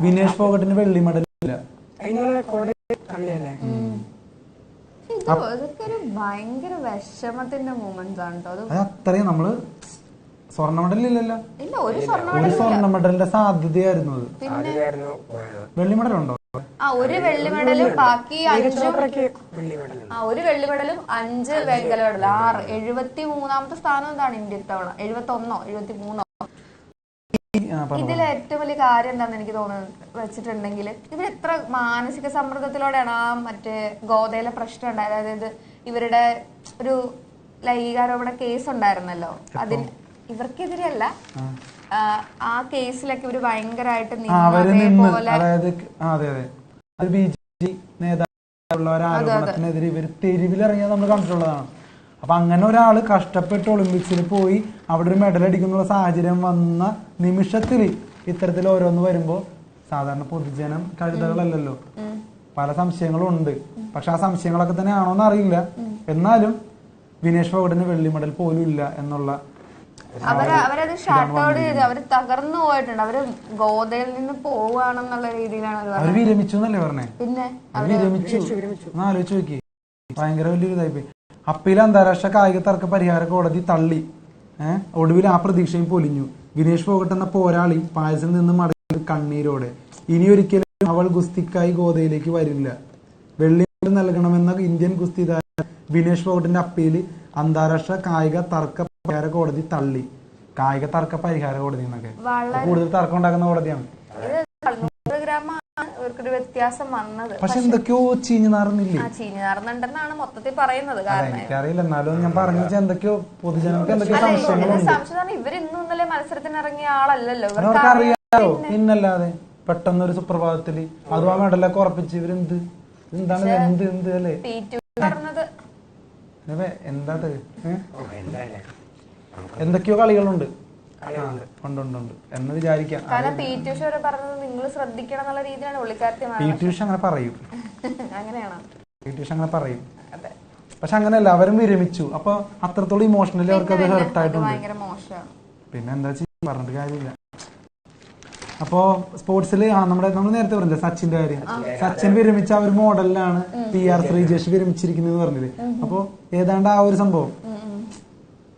വിനേഷ് ഫോഗട്ടിന് വെള്ളി മെഡൽ ഇല്ല. ഇതൊക്കെ ഒരു ഭയങ്കര വിഷമത്തിന്റെ മൊമെന്റ്സ് ആണ് കേട്ടോ. അത് അത്രയും നമ്മള് സ്വർണ്ണ മെഡൽ ഇല്ലല്ലോ. ഇല്ല, ഒരു സ്വർണ്ണ മെഡലിന്റെ സാധ്യതയായിരുന്നു അത്. വെള്ളി മെഡൽ ഉണ്ടോ? ഒരു വെള്ളി മെഡലും ബാക്കി 1 വെള്ളി മെഡലും 5 വെങ്കല മെഡൽ 6. 73ാമത്തെ സ്ഥാനം എന്താണ് ഇന്ത്യ ഇത്തവണ? 71 73. ഇതിൽ ഏറ്റവും വലിയ കാര്യം എന്താണെന്ന് എനിക്ക് തോന്നുന്നത് വെച്ചിട്ടുണ്ടെങ്കിൽ ഇവർ എത്ര മാനസിക സമ്മർദ്ദത്തിലൂടെയാണ് ആ മറ്റേ ഗോദയിലെ പ്രശ്നം ഉണ്ടായത്. അതായത് ഇവരുടെ ഒരു ലൈംഗികാരോപണ കേസ് ഉണ്ടായിരുന്നല്ലോ, അതിന് ഇവർക്കെതിരെയല്ല, ആ കേസിലൊക്കെ ഇവര് ഭയങ്കരമായിട്ട് നേതാക്കളെതിരെ ഇവർ തെരുവിലിറങ്ങിയത് നമ്മൾ കണ്ടിട്ടുള്ളതാണ്. അപ്പൊ അങ്ങനെ ഒരാള് കഷ്ടപ്പെട്ട് ഒളിമ്പിക്സിൽ പോയി അവിടെ ഒരു മെഡൽ അടിക്കുന്ന സാഹചര്യം വന്ന നിമിഷത്തിൽ ഇത്തരത്തിൽ ഓരോന്ന് വരുമ്പോ സാധാരണ പൊതുജനം കഴുതകളല്ലല്ലോ, പല സംശയങ്ങളും ഉണ്ട്. പക്ഷെ ആ സംശയങ്ങളൊക്കെ തന്നെ ആണോന്ന് അറിയില്ല. എന്നാലും വിനേഷ് ഫോഗട്ടിന് വെള്ളി മെഡൽ പോലും ഇല്ല എന്നുള്ള അവരത് ഷട്ട് ഔട്ട് ചെയ്ത് അവര് തകർന്നു പോയിട്ടുണ്ട്. അവര് ഗോദയിൽ നിന്ന് പോവുകയാണെന്നുള്ള രീതിയിലാണ് അവര് വിരമിച്ചു എന്നല്ലേ പറഞ്ഞേ. പിന്നെ വിരമിച്ചു ആലോചിച്ച് നോക്കി, ഭയങ്കര വലിയൊരു ഇതായിപ്പോയി. അപ്പീൽ അന്താരാഷ്ട്ര കായിക തർക്ക പരിഹാര കോടതി തള്ളി. ഒടുവിൽ ആ പ്രതീക്ഷയും പൊലിഞ്ഞു. വിനേഷ് ഫോഗട്ട് എന്ന പോരാളി പായസിൽ നിന്ന് മടങ്ങിയത് കണ്ണീരോടെ. ഇനി ഒരിക്കലും അവൾ ഗുസ്തിക്കായി ഗോദയിലേക്ക് വരില്ല. വെള്ളി നൽകണമെന്ന ഇന്ത്യൻ ഗുസ്തി താരം വിനേഷ് ഫോഗട്ടിന്റെ അപ്പീല് അന്താരാഷ്ട്ര കായിക തർക്ക പരിഹാര കോടതി തള്ളി. കായിക തർക്ക പരിഹാര കോടതി എന്നൊക്കെ കൂടുതൽ തർക്കം ഉണ്ടാക്കുന്ന കോടതിയാണ്. ഇവർക്കൊരു വ്യത്യാസം വന്നത്. പക്ഷെ എന്തൊക്കെയോ ചീഞ്ഞു നാറുന്നില്ലേ? ചീഞ്ഞു നാറുന്നുണ്ടെന്നാണ് മൊത്തത്തിൽ പറയുന്നത്. എനിക്കറിയില്ല, എന്നാലും ഞാൻ പറഞ്ഞു വെച്ചാൽ എന്തൊക്കെയോ പൊതുജനങ്ങൾക്ക് എന്തൊക്കെയോ സംശയം. ഇവർ ഇന്നും ഇന്നലെ മത്സരത്തിന് ഇറങ്ങിയ ആളല്ലല്ലോ, അവർക്ക് അറിയാലോ. പിന്നല്ലാതെ പെട്ടെന്ന് ഒരു സുപ്രഭാതത്തില് അതും ആ മെഡലൊക്കെ ഉറപ്പിച്ച് ഇവരെന്ത് എന്താണ് എന്ത് എന്ത് അല്ലേ എന്താ എന്തൊക്കെയോ കളികളുണ്ട് ഉണ്ട് എന്ന് വിചാരിക്കാം. കാരണം പി.ടി. ഉഷ പറഞ്ഞത് നിങ്ങൾ ശ്രദ്ധിക്കണം എന്നുള്ള രീതിയിലാണ് പുള്ളിക്കാരത്തി. പി.ടി. ഉഷ അങ്ങനെ പറയും, അങ്ങനെയാണോ? പി.ടി. ഉഷ അങ്ങനെ പറയും. പക്ഷെ അങ്ങനെയല്ല, അവരും വിരമിച്ചു. അപ്പൊ അത്രത്തോളം ഇമോഷണലി അവർക്ക് അത് ഹെർട്ടായിട്ടുണ്ട്. പിന്നെ എന്താ ചെയ്യാൻ പറഞ്ഞിട്ട് കാര്യമില്ല. അപ്പോ സ്പോർട്സിൽ നമ്മൾ നേരത്തെ പറഞ്ഞില്ലേ സച്ചിന്റെ കാര്യം. സച്ചിൻ വിരമിച്ച ആ ഒരു മോഡലിലാണ് PR ശ്രീജേഷ് വിരമിച്ചിരിക്കുന്നത് പറഞ്ഞത്. അപ്പൊ ഏതാണ്ട് ആ ഒരു സംഭവം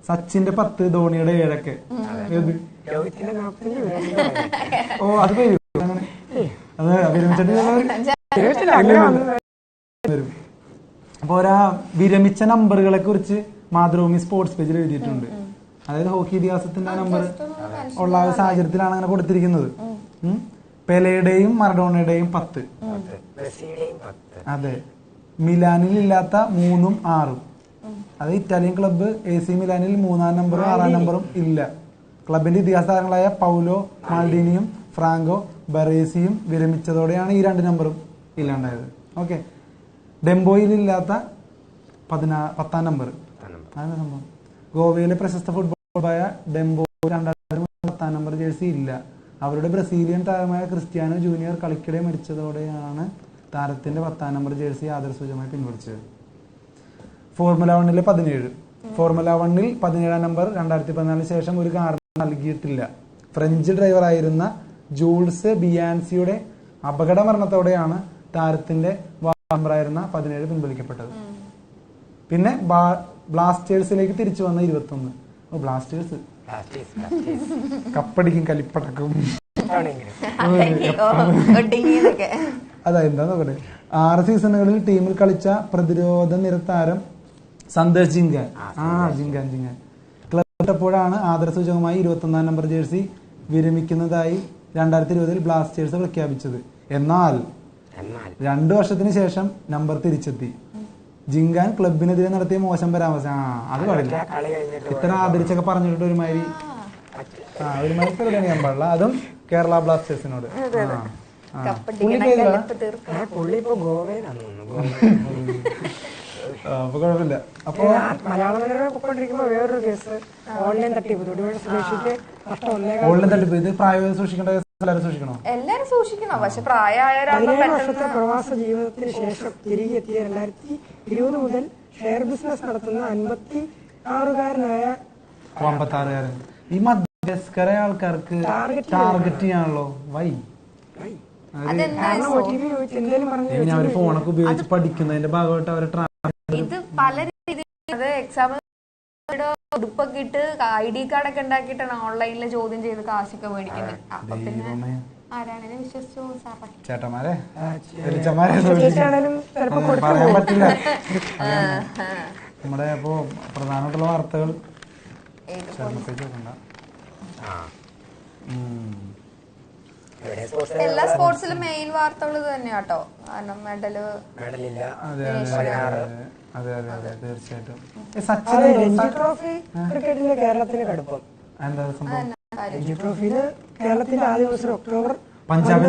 സച്ചിന്റെ 10 ധോണിയുടെ 7 ഓ അത് വരും. അതെ വിരമിച്ചിട്ട് വരും. അപ്പൊ ഒരാ വിരമിച്ച നമ്പറുകളെ കുറിച്ച് മാതൃഭൂമി സ്പോർട്സ് പേജിൽ എഴുതിയിട്ടുണ്ട്. അതായത് ഹോക്കി ഇതിഹാസത്തിന്റെ നമ്പർ ഉള്ള സാഹചര്യത്തിലാണ് അങ്ങനെ കൊടുത്തിരിക്കുന്നത്. പെലെയുടെയും മറഡോണയുടെയും 10. അതെ, മിലാനിൽ ഇല്ലാത്ത 3ഉം 6ഉം. അത് ഇറ്റാലിയൻ ക്ലബ്ബ് AC മിലാനിൽ 3ആം നമ്പറും 6ആം നമ്പറും ഇല്ല. ക്ലബിന്റെ ഇതിഹാസ താരങ്ങളായ പൗലോ മാൽഡീനിയും ഫ്രാങ്കോ ബറേസിയും വിരമിച്ചതോടെയാണ് ഈ 2 നമ്പറും ഇല്ലാണ്ടായത്. ഓക്കെ, ഡെംബോയിൽ ഇല്ലാത്ത 10ആം നമ്പർ. അതാണ് സംഭവം. ഗോവയിലെ പ്രശസ്ത ഫുട്ബോളായ ഡെംബോ 10ആം നമ്പർ ജേഴ്സി ഇല്ല. അവരുടെ ബ്രസീലിയൻ താരമായ ക്രിസ്ത്യാനോ ജൂനിയർ കളിക്കിടെ മരിച്ചതോടെയാണ് താരത്തിന്റെ 10ആം നമ്പർ ജേഴ്സി ആദരസൂചകമായി പിൻവലിച്ചത്. ഫോർമുല 1 17. ഫോർമുല 1 17ആം നമ്പർ 2014 ശേഷം ഒരു കാരണം നൽകിയിട്ടില്ല. ഫ്രഞ്ച് ഡ്രൈവറായിരുന്ന ജൂൾസ് ബിയാൻസിയുടെ അപകട മരണത്തോടെയാണ് താരത്തിന്റെ നമ്പറായിരുന്ന 17 പിൻവലിക്കപ്പെട്ടത്. പിന്നെ ബ്ലാസ്റ്റേഴ്സിലേക്ക് തിരിച്ചു വന്ന 21. ബ്ലാസ്റ്റേഴ്സ് കപ്പടിക്കും, കലിപ്പടക്കും. അതാ എന്താ നോക്കട്ടെ. 6 സീസണുകളിൽ ടീമിൽ കളിച്ച പ്രതിരോധ നിരത്താരം സന്ദേശ് ജിങ്കാൻ. ജിങ്കാൻ ക്ലബ് വിട്ടപ്പോഴാണ് ആദരസൂചകമായി 21ആം നമ്പർ ജേഴ്സി വിരമിക്കുന്നതായി 2020 ബ്ലാസ്റ്റേഴ്സ് പ്രഖ്യാപിച്ചത്. എന്നാൽ 2 വർഷത്തിന് ശേഷം നമ്പർ തിരിച്ചെത്തി. ജിങ്കാൻ ക്ലബിനെതിരെ നടത്തിയ മോശം പരാമർശം അത് പാടില്ല. ഇത്ര ആദരിച്ചൊക്കെ പറഞ്ഞിട്ട് ഒരുമാതിരി പരിഗണിക്കാൻ പാടില്ല. അതും കേരള ബ്ലാസ്റ്റേഴ്സിനോട്. അപ്പൊ കുഴപ്പമില്ല. അപ്പൊ മലയാള മനോരമ പൊക്കോണ്ടിരിക്കുമ്പോ വേറൊരു കേസ് ഓൺലൈൻ തട്ടിപ്പ്. ഓൺലൈൻ തട്ടിപ്പ് ഇത് പ്രായോഗിക സൂക്ഷിക്കേണ്ട എല്ലാവരും സൂക്ഷിക്കണോ? എല്ലാരും സൂക്ഷിക്കണം. പക്ഷെ പ്രായമായ 17 വർഷത്തെ പ്രവാസ ജീവിതത്തിന് ശേഷം തിരികെ എത്തിയ 2020 മുതൽ ഷെയർ ബിസിനസ് നടത്തുന്ന 56-കാരനായ 56-കാരൻ ഈ മധ്യസ്കര ആൾക്കാർക്ക് ടാർഗറ്റ് ചെയ്യാണല്ലോ. വൈ അവര് ഫോണൊക്കെ ഉപയോഗിച്ച് പഠിക്കുന്നതിന്റെ ഭാഗമായിട്ട് അവരെ ഇത് പല രീതിയിൽ എക്സാം ഉടുപ്പൊക്കെ ഇട്ട് ID കാർഡൊക്കെ ഉണ്ടാക്കിയിട്ടാണ് ഓൺലൈനിൽ ചോദ്യം ചെയ്ത് കാശൊക്കെ മേടിക്കുന്നത്. അപ്പൊ പിന്നെ ആരാണെന്നെ വിശ്വസിച്ചു സാറേ. ചേട്ടന്മാരെ പറയാൻ പറ്റില്ല. നമ്മുടെ ഇപ്പോ പ്രധാനമായിട്ടുള്ള വാർത്തകൾ എല്ലാ സ്പോർട്സിലും മെയിൻ വാർത്തകൾ ഇത് തന്നെയാട്ടോ. കാരണം മെഡലില്ല. അതെ തീർച്ചയായിട്ടും. രഞ്ജി ട്രോഫി ക്രിക്കറ്റിലെ കേരളത്തിന് കടുപ്പം. രഞ്ജി ട്രോഫിയില് കേരളത്തിന്റെ ആദ്യ മത്സരം ഒക്ടോബർ പഞ്ചാബ്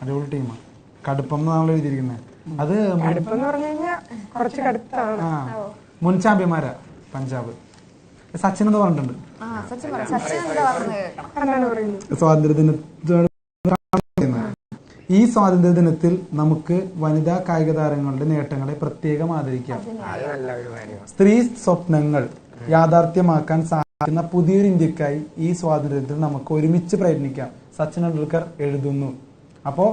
അടിപൊളി ടീമാണ്. കടുപ്പം എന്നാണല്ലോ എഴുതിയിരിക്കുന്നത്. അത് കടുപ്പം എന്ന് പറഞ്ഞു കഴിഞ്ഞാൽ കുറച്ച് കടുത്താണ്. മുൻ ചാമ്പ്യന്മാരാ പഞ്ചാബ്. സച്ചിൻ എന്ന് പറഞ്ഞിട്ടുണ്ട്. ഈ സ്വാതന്ത്ര്യ ദിനത്തിൽ നമുക്ക് വനിതാ കായിക താരങ്ങളുടെ നേട്ടങ്ങളെ പ്രത്യേകം ആദരിക്കാം. സ്ത്രീ സ്വപ്നങ്ങൾ യാഥാർത്ഥ്യമാക്കാൻ സാധിക്കുന്ന പുതിയൊരു ഇന്ത്യക്കായി ഈ സ്വാതന്ത്ര്യത്തിൽ നമുക്ക് ഒരുമിച്ച് പ്രയത്നിക്കാം. സച്ചിൻ ടെണ്ടുൽക്കർ എഴുതുന്നു. അപ്പോ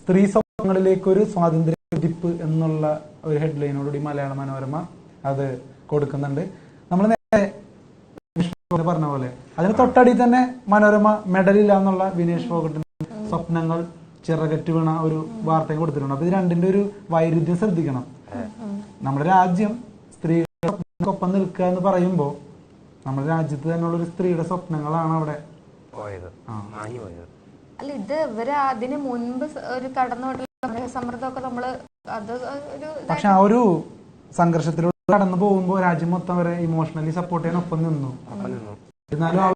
സ്ത്രീ സ്വപ്നങ്ങളിലേക്കൊരു സ്വാതന്ത്ര്യ കുതിപ്പ് എന്നുള്ള ഒരു ഹെഡ്ലൈനോടുകൂടി മലയാള മനോരമ അത് കൊടുക്കുന്നുണ്ട്. നമ്മൾ നേരെ പറഞ്ഞ പോലെ അതിന് തൊട്ടടി തന്നെ മനോരമ മെഡലില്ല എന്നുള്ള വിനേഷ് ഫോഗട്ടിന്റെ സ്വപ്നങ്ങൾ ചിറകറ്റ് വീണ ഒരു വാർത്തയും കൊടുത്തിട്ടുണ്ട്. അപ്പൊ ഇത് രണ്ടിന്റെ ഒരു വൈരുദ്ധ്യം ശ്രദ്ധിക്കണം. നമ്മുടെ രാജ്യം സ്ത്രീകൾക്കൊപ്പം നിൽക്കുക എന്ന് പറയുമ്പോ നമ്മുടെ രാജ്യത്ത് തന്നെയുള്ള ഒരു സ്ത്രീയുടെ സ്വപ്നങ്ങളാണ് അവിടെ പോയത്. അല്ല, ഇത് ഇവര് അതിന് മുൻപ് ഒരു കടന്നുപോയിട്ടുള്ള സമ്മർദ്ദമൊക്കെ നമ്മള് അത് ഒരു പക്ഷെ ആ ഒരു സംഘർഷത്തിലൂടെ കടന്നു പോകുമ്പോ രാജ്യം മൊത്തം വരെ ഇമോഷണലി സപ്പോർട്ട് ചെയ്യാൻ ഒപ്പം നിന്നു. എന്നാലും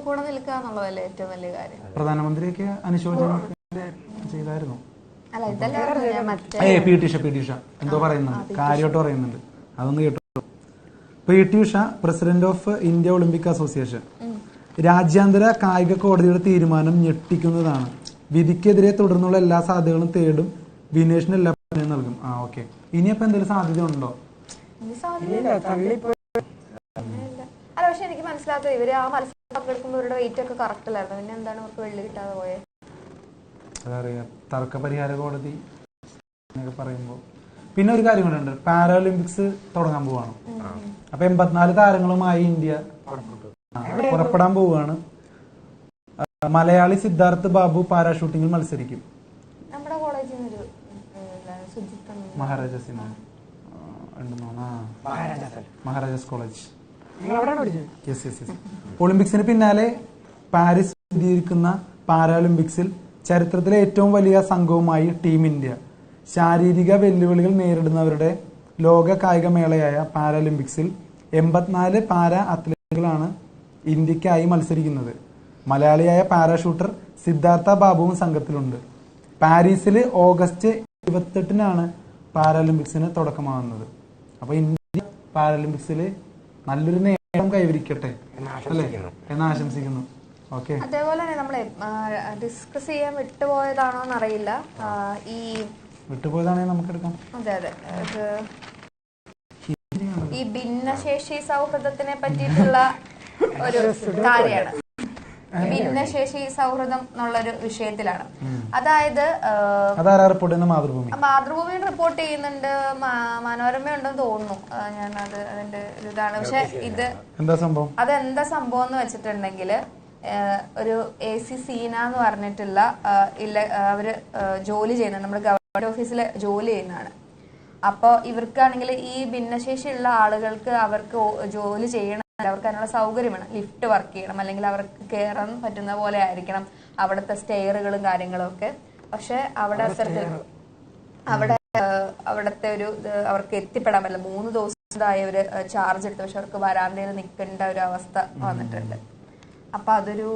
കൂടെ നിൽക്കുക എന്നുള്ളതല്ലേ ഏറ്റവും വലിയ കാര്യം. പ്രധാനമന്ത്രിയൊക്കെ അനുശോചനം ചെയ്തായിരുന്നു. അല്ല, ഇതല്ല പി ടി ഉഷ എന്തോ പറയുന്നുണ്ട്, കാര്യമായിട്ട് പറയുന്നുണ്ട്, അതൊന്ന് കേട്ടു. P T Usha, president of India Olympic association, രാജ്യാന്തര കായിക കോടതിയുടെ തീരുമാനം ഞെട്ടിക്കുന്നതാണ്. വിധിക്കെതിരെ തുടർന്നുള്ള എല്ലാ സാധ്യതകളും തേടും. വിനേഷിന് എല്ലാ പിന്തുണയും നൽകും. ഓക്കെ. ഇനിയപ്പോ എന്തെങ്കിലും സാധ്യത ഉണ്ടോ? അല്ല, പക്ഷെ എനിക്ക് മനസ്സിലാത്തത് ഇവര് ആ മത്സരം പങ്കെടുക്കുമ്പോൾ ഇവരുടെ വെയിറ്റ് ഒക്കെ കറക്റ്റ് അല്ലായിരുന്നു. പിന്നെ എന്താണ് അവർക്ക് വെള്ളി കിട്ടാതെ പോയത്? അതറിയാം, തർക്ക പരിഹാര കോടതി എന്നൊക്കെ പറയുമ്പോ. പിന്നെ ഒരു കാര്യം കൂടെ ഉണ്ട്, പാരാലിമ്പിക്സ് തുടങ്ങാൻ പോവാണ്. അപ്പൊ 84 താരങ്ങളുമായി ഇന്ത്യ പുറപ്പെടാൻ പോവുകയാണ്. മലയാളി സിദ്ധാർത്ഥ് ബാബു പാരാഷൂട്ടിങ്ങിൽ മത്സരിക്കും. നമ്മുടെ കോളേജിൽ മഹാരാജാസ് കോളേജ്. ഒളിമ്പിക്സിന് പിന്നാലെ പാരീസ് എത്തിയിരിക്കുന്ന പാരാലിമ്പിക്സിൽ ചരിത്രത്തിലെ ഏറ്റവും വലിയ സംഘവുമായി ടീം ഇന്ത്യ. ശാരീരിക വെല്ലുവിളികൾ നേരിടുന്നവരുടെ ലോക കായികമേളയായ പാരാലിമ്പിക്സിൽ 84 പാരാ അത്ലറ്റുകളാണ് ഇന്ത്യക്കായി മത്സരിക്കുന്നത്. മലയാളിയായ പാരാഷൂട്ടർ സിദ്ധാർത്ഥ ബാബുവും സംഘത്തിലുണ്ട്. പാരീസിൽ ഓഗസ്റ്റ് 28-നാണ് പാരാലിമ്പിക്സിന് തുടക്കമാകുന്നത്. അപ്പൊ ഇന്ത്യ പാരാലിമ്പിക്സിൽ നല്ലൊരു നേട്ടം കൈവരിക്കട്ടെ അല്ലേ എന്ന് ആശംസിക്കുന്നു. ഓക്കെ. അതേപോലെ തന്നെ നമ്മളെ ഡിസ്കസ് ചെയ്യാൻ വിട്ടുപോയതാണോന്ന് അറിയില്ല, ഈ വിട്ടുപോയതാണെങ്കിൽ നമുക്ക് എടുക്കാം. അതെ അതെ, ഈ ഭിന്നശേഷി സൗഹൃദത്തിനെ പറ്റിയിട്ടുള്ള ഒരു കാര്യമാണ്. ഭിന്നശേഷി സൗഹൃദം എന്നുള്ളൊരു വിഷയത്തിലാണ്. അതായത് മാതൃഭൂമി റിപ്പോർട്ട് ചെയ്യുന്നുണ്ട്, മനോരമ ഉണ്ടെന്ന് തോന്നുന്നു. ഞാൻ അതിന്റെ ഇതാണ്. പക്ഷെ ഇത് അതെന്താ സംഭവം എന്ന് വെച്ചിട്ടുണ്ടെങ്കിൽ, ഒരു AC സീന എന്ന് പറഞ്ഞിട്ടുള്ള അവര് ജോലി ചെയ്യുന്നുണ്ട്, നമ്മുടെ ഗവൺമെന്റ് ഓഫീസിൽ ജോലി ചെയ്യുന്നതാണ്. അപ്പോൾ ഇവർക്കാണെങ്കിൽ ഈ ഭിന്നശേഷിയുള്ള ആളുകൾക്ക് അവർക്ക് ജോലി ചെയ്യണം, അവർക്ക് അതിനുള്ള സൗകര്യം വേണം. ലിഫ്റ്റ് വർക്ക് ചെയ്യണം, അല്ലെങ്കിൽ അവർക്ക് കയറാൻ പറ്റുന്ന പോലെ ആയിരിക്കണം അവിടുത്തെ സ്റ്റെയറുകളും കാര്യങ്ങളും ഒക്കെ. പക്ഷെ അവിടെ അവിടത്തെ ഒരു അവർക്ക് എത്തിപ്പെടാൻ പറ്റില്ല. 3 ദിവസമായി അവര് ചാർജ് എടുത്തു, പക്ഷെ അവർക്ക് വരാന്തയിൽ നിൽക്കേണ്ട ഒരു അവസ്ഥ വന്നിട്ടുണ്ട്. അപ്പൊ അതൊരു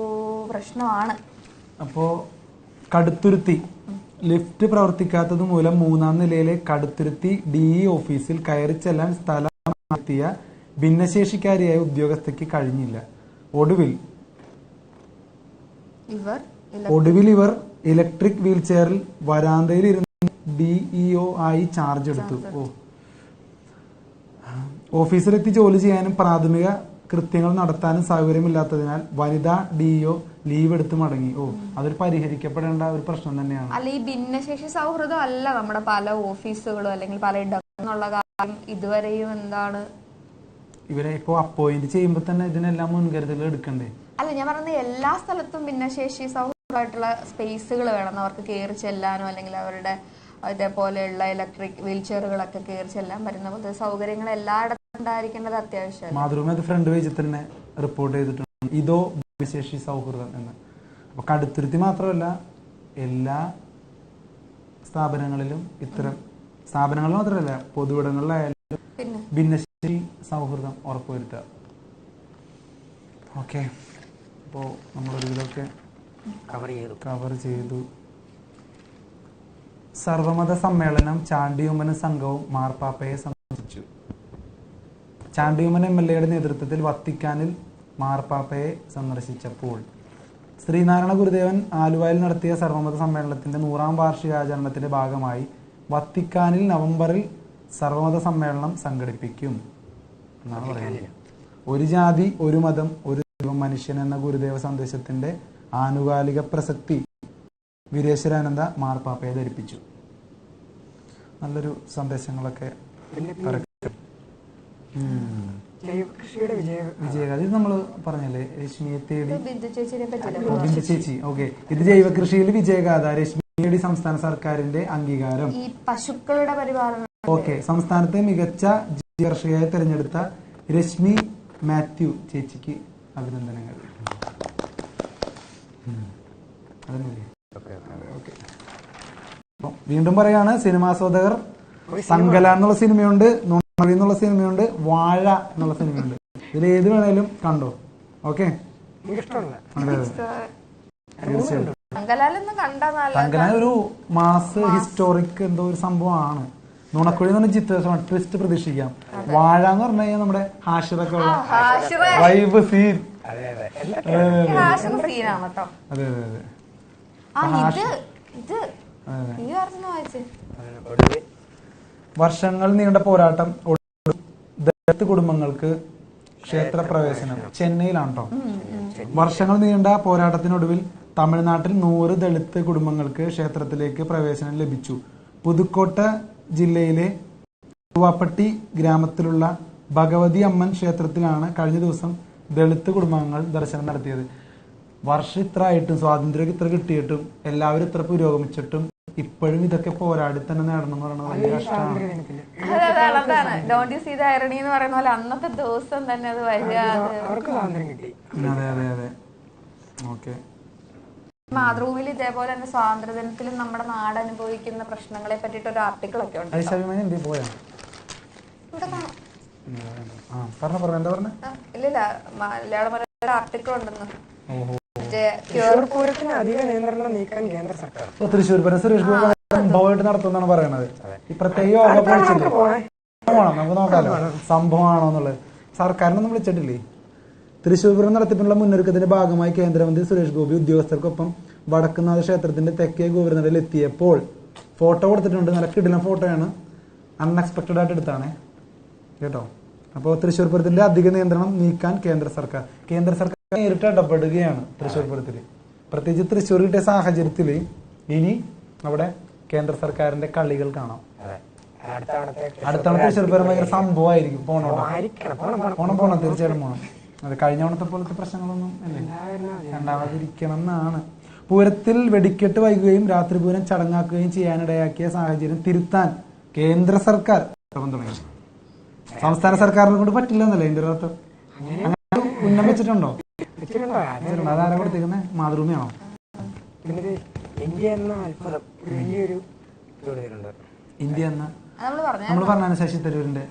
പ്രശ്നമാണ്. അപ്പോ കടുത്തുരുത്തി ലിഫ്റ്റ് പ്രവർത്തിക്കാത്തത് മൂലം 3-ാം നിലയിലെ കടുത്തുരുത്തി DE ഓഫീസിൽ കയറി ചെല്ലാൻ സ്ഥലം എത്തിയ ഭിന്നശേഷിക്കാരിയായ ഉദ്യോഗസ്ഥയ്ക്ക് കഴിഞ്ഞില്ല. ഒടുവിൽ ഇവർ ഇലക്ട്രിക് വീൽ ചെയറിൽ വരാന്തയിൽ ഇരുന്ന് DEO ആയി ചാർജ് എടുത്തു. ഓഫീസിലെത്തി ജോലി ചെയ്യാനും പ്രാഥമിക കൃത്യങ്ങൾ നടത്താനും സൗകര്യമില്ലാത്തതിനാൽ വനിതാ DEO ലീവ് എടുത്ത് മടങ്ങി. അതൊരു പരിഹരിക്കപ്പെടേണ്ട ഒരു പ്രശ്നം തന്നെയാണ്. അല്ല, ഈ ഭിന്നശേഷി സൗഹൃദം അല്ല നമ്മുടെ പല ഓഫീസുകളും അല്ലെങ്കിൽ പല ഇടങ്ങളുള്ള കാര്യം ഇതുവരെയും എന്താണ് ഇവരെ ഇപ്പോ അപ്പോയിന്റ് ചെയ്യുമ്പോ തന്നെ ഇതിനെല്ലാം മുൻകരുതലുകൾ എടുക്കണ്ടേ? അല്ല, ഞാൻ പറയുന്നത് എല്ലാ സ്ഥലത്തും ഭിന്നശേഷി സൗഹൃദമായിട്ടുള്ള സ്പേസുകൾ വേണം അവർക്ക് കയറി ചെല്ലാനോ, അല്ലെങ്കിൽ അവരുടെ ഇതേപോലെയുള്ള ഇലക്ട്രിക് വീൽ ചെയറുകളൊക്കെ കയറി ചെല്ലാൻ പറ്റുന്ന പോലത്തെ സൗകര്യങ്ങൾ എല്ലായിടത്തും ഉണ്ടായിരിക്കേണ്ടത് അത്യാവശ്യമാണ്. മാതൃഭൂമി അത് ഫ്രണ്ട് പേജിൽ തന്നെ റിപ്പോർട്ട് ചെയ്തിട്ടുണ്ട്, ഇതോ ഭിന്നശേഷി സൗഹൃദം എന്ന്. അപ്പൊ കടുത്തുരുത്തി മാത്രമല്ല, എല്ലാ സ്ഥാപനങ്ങളിലും ഇത്തരം സ്ഥാപനങ്ങളിൽ മാത്രമല്ല പൊതുവിടങ്ങളിലായാലും ഭിന്നശേഷി സൗഹൃദം ഉറപ്പുവരുത്തുക. ഓക്കെ. അപ്പോൾ നമ്മളൊരു ഇതൊക്കെ കവർ ചെയ്തു. സർവമത സമ്മേളനം ചാണ്ടിയുമ്മന സംഘവും മാർപ്പാപ്പയെ സന്ദർശിച്ചു. ചാണ്ടിയുമ്മൻ MLA നേതൃത്വത്തിൽ വത്തിക്കാനിൽ മാർപ്പാപ്പയെ സന്ദർശിച്ചപ്പോൾ ശ്രീനാരായണ ഗുരുദേവൻ ആലുവയിൽ നടത്തിയ സർവമത സമ്മേളനത്തിന്റെ 100-ാം വാർഷികാചരണത്തിന്റെ ഭാഗമായി വത്തിക്കാനിൽ നവംബറിൽ സർവമത സമ്മേളനം സംഘടിപ്പിക്കും എന്നാണ് പറയുന്നത്. ഒരു ജാതി, ഒരു മതം, ഒരു ദൈവം, മനുഷ്യൻ എന്ന ഗുരുദേവ സന്ദേശത്തിന്റെ ആനുകാലിക പ്രസക്തി വീരേശ്വരാനന്ദ മാർപ്പാപ്പയെ ധരിപ്പിച്ചു. നല്ലൊരു സന്ദേശങ്ങളൊക്കെ ജൈവകൃഷിയുടെ വിജയഗാഥ ഇത് നമ്മള് പറഞ്ഞല്ലേ, രശ്മിയെ തേടി ബിന്ദു ചേച്ചിനെ പറ്റില്ല. ബിന്ദു ചേച്ചി. ഓക്കെ, ഇത് ജൈവകൃഷിയിൽ വിജയഗാഥ, രശ്മിയെ തേടി സംസ്ഥാന സർക്കാരിന്റെ അംഗീകാരം. ഈ പശുക്കളുടെ പരിപാലനം. ഓക്കെ, സംസ്ഥാനത്തെ മികച്ച കർഷകയായി തെരഞ്ഞെടുത്ത രശ്മി മാത്യു ചേച്ചിക്ക് അഭിനന്ദനങ്ങൾ. വീണ്ടും പറയാണ്, സിനിമാസ്വാദകർ സങ്കല എന്നുള്ള സിനിമയുണ്ട്, നുണമൊഴി എന്നുള്ള സിനിമയുണ്ട്, വാഴ എന്നുള്ള സിനിമയുണ്ട്. ഇതിൽ ഏത് വേണേലും കണ്ടോ. ഓക്കെ, സങ്കലാൻ ഒരു മാസ് ഹിസ്റ്റോറിക് എന്തോ ഒരു സംഭവമാണ്. നുണക്കുഴി എന്ന് പറഞ്ഞ ചിത്രമാണ്, ട്വിസ്റ്റ് പ്രതീക്ഷിക്കാം. വാഴ എന്ന് പറഞ്ഞു കഴിഞ്ഞാൽ നമ്മുടെ ഹാഷിറൊക്കെ ഉള്ള വൈബ് സീൻ. അതെ അതെ അതെ. വർഷങ്ങൾ നീണ്ട പോരാട്ടം, ദളിത് കുടുംബങ്ങൾക്ക് ക്ഷേത്രപ്രവേശനം. ചെന്നൈയിലാണ് കേട്ടോ. വർഷങ്ങൾ നീണ്ട പോരാട്ടത്തിനൊടുവിൽ തമിഴ്നാട്ടിൽ 100 ദളിത് കുടുംബങ്ങൾക്ക് ക്ഷേത്രത്തിലേക്ക് പ്രവേശനം ലഭിച്ചു. പുതുക്കോട്ട ജില്ലയിലെ തിരുവാപ്പട്ടി ഗ്രാമത്തിലുള്ള ഭഗവതി അമ്മൻ ക്ഷേത്രത്തിലാണ് കഴിഞ്ഞ ദിവസം ദളിത് കുടുംബങ്ങൾ ദർശനം നടത്തിയത്. വർഷം ഇത്ര ആയിട്ടും, സ്വാതന്ത്ര്യം ഇത്ര കിട്ടിയിട്ടും, എല്ലാവരും ഇത്ര പുരോഗമിച്ചിട്ടും ഇപ്പോഴും ഇതൊക്കെ പോരാടി തന്നെ നേടണം എന്ന് പറയുന്നത് വലിയ കഷ്ടമാണ്. അന്നത്തെ ദിവസം തന്നെ അത് വരിക. അതെ അതെ അതെ. ഓക്കെ, മാതൃഭൂമിയിൽ ഇതേപോലെ തന്നെ സ്വാതന്ത്ര്യദിനത്തിൽ നമ്മുടെ നാട് അനുഭവിക്കുന്ന പ്രശ്നങ്ങളെ പറ്റിയിട്ട് ഒരു ആർട്ടിക്കിൾ ഒക്കെ ഉണ്ട്. ഇല്ലില്ല, മലയാള മനോരമ ആർട്ടിക്കിൾ ഉണ്ടെന്ന്. അധിക നിയന്ത്രണം നീക്കാൻ കേന്ദ്ര സർക്കാർ. തൃശ്ശൂർ പൂരം സുരേഷ് ഗോപി സംഭവമായിട്ട് നടത്തുമെന്നാണ് പറയണത്. ഈ പ്രത്യേക യോഗ നമുക്ക് നോക്കാലോ സംഭവമാണോ എന്നുള്ളത്. സർക്കാരിനൊന്നും വിളിച്ചിട്ടില്ലേ. തൃശ്ശൂർ പൂരം നടത്തിപ്പിനുള്ള മുന്നൊരുക്കത്തിന്റെ ഭാഗമായി കേന്ദ്രമന്ത്രി സുരേഷ് ഗോപി ഉദ്യോഗസ്ഥർക്കൊപ്പം വടക്കുന്നാഥ ക്ഷേത്രത്തിന്റെ തെക്കേ ഗോപുരനടയിൽ എത്തിയപ്പോൾ ഫോട്ടോ കൊടുത്തിട്ടുണ്ട്. നല്ല കിടിലൻ ഫോട്ടോയാണ്, അൺഎക്സ്പെക്ടഡ് ആയിട്ട് എടുത്താണ് കേട്ടോ. അപ്പോൾ തൃശ്ശൂർ പൂരത്തിന്റെ അധിക നിയന്ത്രണം നീക്കാൻ കേന്ദ്ര സർക്കാർ നേരിട്ട് ഇടപെടുകയാണ് തൃശ്ശൂർ പൂരത്തിൽ. പ്രത്യേകിച്ച് തൃശ്ശൂർ കിട്ടിയ സാഹചര്യത്തിൽ ഇനി അവിടെ കേന്ദ്ര സർക്കാരിന്റെ കളികൾ കാണാം. അടുത്ത തൃശ്ശൂർ പൂരം ഭയങ്കര സംഭവമായിരിക്കും. പോണം തീർച്ചയായിട്ടും പോണം. അത് കഴിഞ്ഞ ഓണത്തെ പോലത്തെ പ്രശ്നങ്ങളൊന്നും ഉണ്ടാവാതിരിക്കണം എന്നാണ്. പൂരത്തിൽ വെടിക്കെട്ട് വൈകുകയും രാത്രി പൂരം ചടങ്ങാക്കുകയും ചെയ്യാനിടയാക്കിയ സാഹചര്യം തിരുത്താൻ കേന്ദ്ര സർക്കാർ തുടങ്ങി. സംസ്ഥാന സർക്കാരിനെ കൊണ്ട് പറ്റില്ല എന്നല്ലേ ഇതിന്റെ അർത്ഥം. അങ്ങനെ ഉന്നം വെച്ചിട്ടുണ്ടോ? അതാരാ കൊടുത്തിരിക്കുന്നത്? മാതൃഭൂമിയാണോ? ഇന്ത്യ എന്ന അത്ഭുതം വലിയൊരു ഇന്ത്യ എന്ന നമ്മൾ പറഞ്ഞാണ് ശശി തരൂരിന്റെ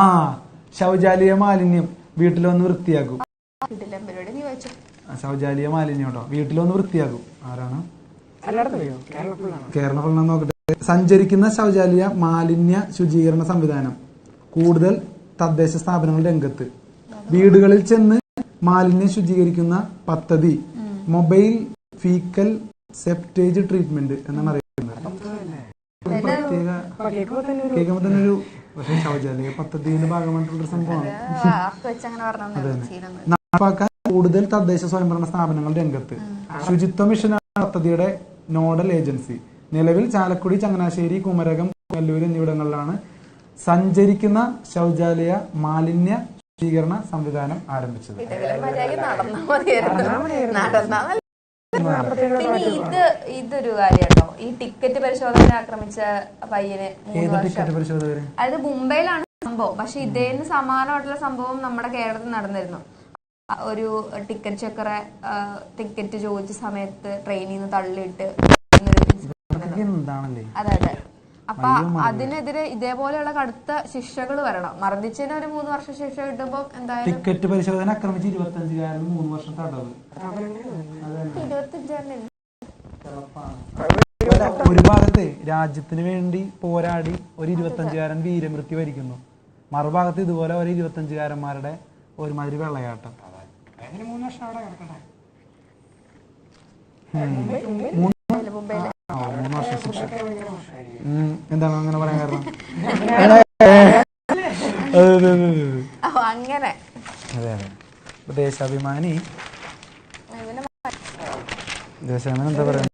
ആ ശൗചാലയ മാലിന്യം വീട്ടിലൊന്ന് വൃത്തിയാക്കും. ശൗചാലയ മാലിന്യം കേട്ടോ, വീട്ടിലൊന്ന് വൃത്തിയാക്കും. ആരാണ്? കേരള ഫുള്ളാന്ന് നോക്കട്ടെ. സഞ്ചരിക്കുന്ന ശൗചാലയ മാലിന്യ ശുചീകരണ സംവിധാനം. കൂടുതൽ തദ്ദേശ സ്ഥാപനങ്ങൾ രംഗത്ത്. വീടുകളിൽ ചെന്ന് മാലിന്യം ശുചീകരിക്കുന്ന പദ്ധതി. മൊബൈൽ ഫീക്കൽ സെപ്റ്റേജ് ട്രീറ്റ്മെന്റ് എന്നാണ് അറിയുന്നത്. കേൾക്കുമ്പോ തന്നെ ഒരു പക്ഷേ ശൗചാലയ പദ്ധതിയുടെ ഭാഗമായിട്ടുള്ള സംഭവമാണ്. നടപ്പാക്കാൻ കൂടുതൽ തദ്ദേശ സ്വയംഭരണ സ്ഥാപനങ്ങൾ രംഗത്ത്. ശുചിത്വ മിഷനാണ് പദ്ധതിയുടെ നോഡൽ ഏജൻസി. നിലവിൽ ചാലക്കുടി, ചങ്ങനാശ്ശേരി, കുമരകം, കല്ലൂർ എന്നിവിടങ്ങളിലാണ് സഞ്ചരിക്കുന്ന ശൗചാലയ മാലിന്യ ശുചീകരണ സംവിധാനം ആരംഭിച്ചത്. ഇതൊരു കാര്യട്ടോ, ഈ ടിക്കറ്റ് പരിശോധന ആക്രമിച്ച പയ്യന് അതായത് മുംബൈയിലാണ് സംഭവം. പക്ഷെ ഇതേന്ന് സമാനമായിട്ടുള്ള സംഭവം നമ്മുടെ കേരളത്തിൽ നടന്നിരുന്നു. ഒരു ടിക്കറ്റ് ചെക്കറെ ടിക്കറ്റ് ചോദിച്ച സമയത്ത് ട്രെയിനിൽ നിന്ന് തള്ളിയിട്ട് അതെ അതെ. അപ്പൊ അതിനെതിരെ ഇതേപോലെയുള്ള കടുത്ത ശിക്ഷകൾ വരണം. മർദ്ദിച്ചതിന് ഒരു 3 വർഷം ശിക്ഷ കിട്ടുമ്പോ എന്തായാലും ടിക്കറ്റ് പരിശോധന ആക്രമിച്ച് 25 3 വർഷം തടവ്. ഒരു ഭാഗത്ത് രാജ്യത്തിന് വേണ്ടി പോരാടി ഒരു 25-കാരൻ വീരമൃത്യു വരിക്കുന്നു, മറുഭാഗത്ത് ഇതുപോലെ ഒരു 25-കാരന്മാരുടെ ഒരുമാതിരി വെള്ളയാട്ടം. 3 വർഷം അവിടെ കിടക്കട്ടെ. 3 വർഷം ശിക്ഷ. എന്താണ് അങ്ങനെ പറയാൻ കാരണം? അങ്ങനെ അതെ അതെ. ദേശാഭിമാനി എന്താ പറയുക,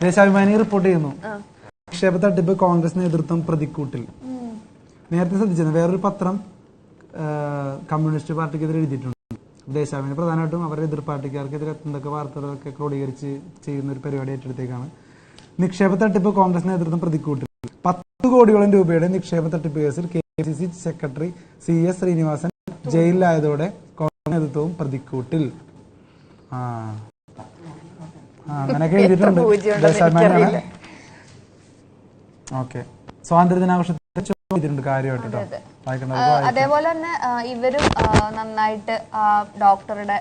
ദേശാഭിമാനി റിപ്പോർട്ട് ചെയ്യുന്നു. നിക്ഷേപ തട്ടിപ്പ് കോൺഗ്രസ് നേതൃത്വം പ്രതിക്കൂട്ടിൽ. നേരത്തെ ശ്രദ്ധിച്ചത് വേറൊരു പത്രം കമ്മ്യൂണിസ്റ്റ് പാർട്ടിക്കെതിരെ എഴുതിയിട്ടുണ്ട്. ദേശാഭിമാനി പ്രധാനമായിട്ടും അവരുടെ എതിർ പാർട്ടിക്കാർക്കെതിരെ എന്തൊക്കെ വാർത്തകളൊക്കെ ക്രോഡീകരിച്ച് ചെയ്യുന്ന ഒരു പരിപാടി ഏറ്റെടുത്തേക്കാണ്. നിക്ഷേപ തട്ടിപ്പ് കോൺഗ്രസ് നേതൃത്വം പ്രതിക്കൂട്ടിൽ. 10 കോടിയോളം രൂപയുടെ നിക്ഷേപ തട്ടിപ്പ് കേസിൽ KCC സെക്രട്ടറി CS ശ്രീനിവാസൻ ജയിലിലായതോടെ കോൺഗ്രസ് നേതൃത്വവും പ്രതിക്കൂട്ടിൽ. അങ്ങനെയൊക്കെ എഴുതിയിട്ടുണ്ട് ദേശാഭിമാനിയാണ്. ഓക്കെ, സ്വാതന്ത്ര്യ ദിനാഘോഷത്തിൽ കാര്യമായിട്ട് അതേപോലെ തന്നെ ഇവരും നന്നായിട്ട് ഡോക്ടറുടെ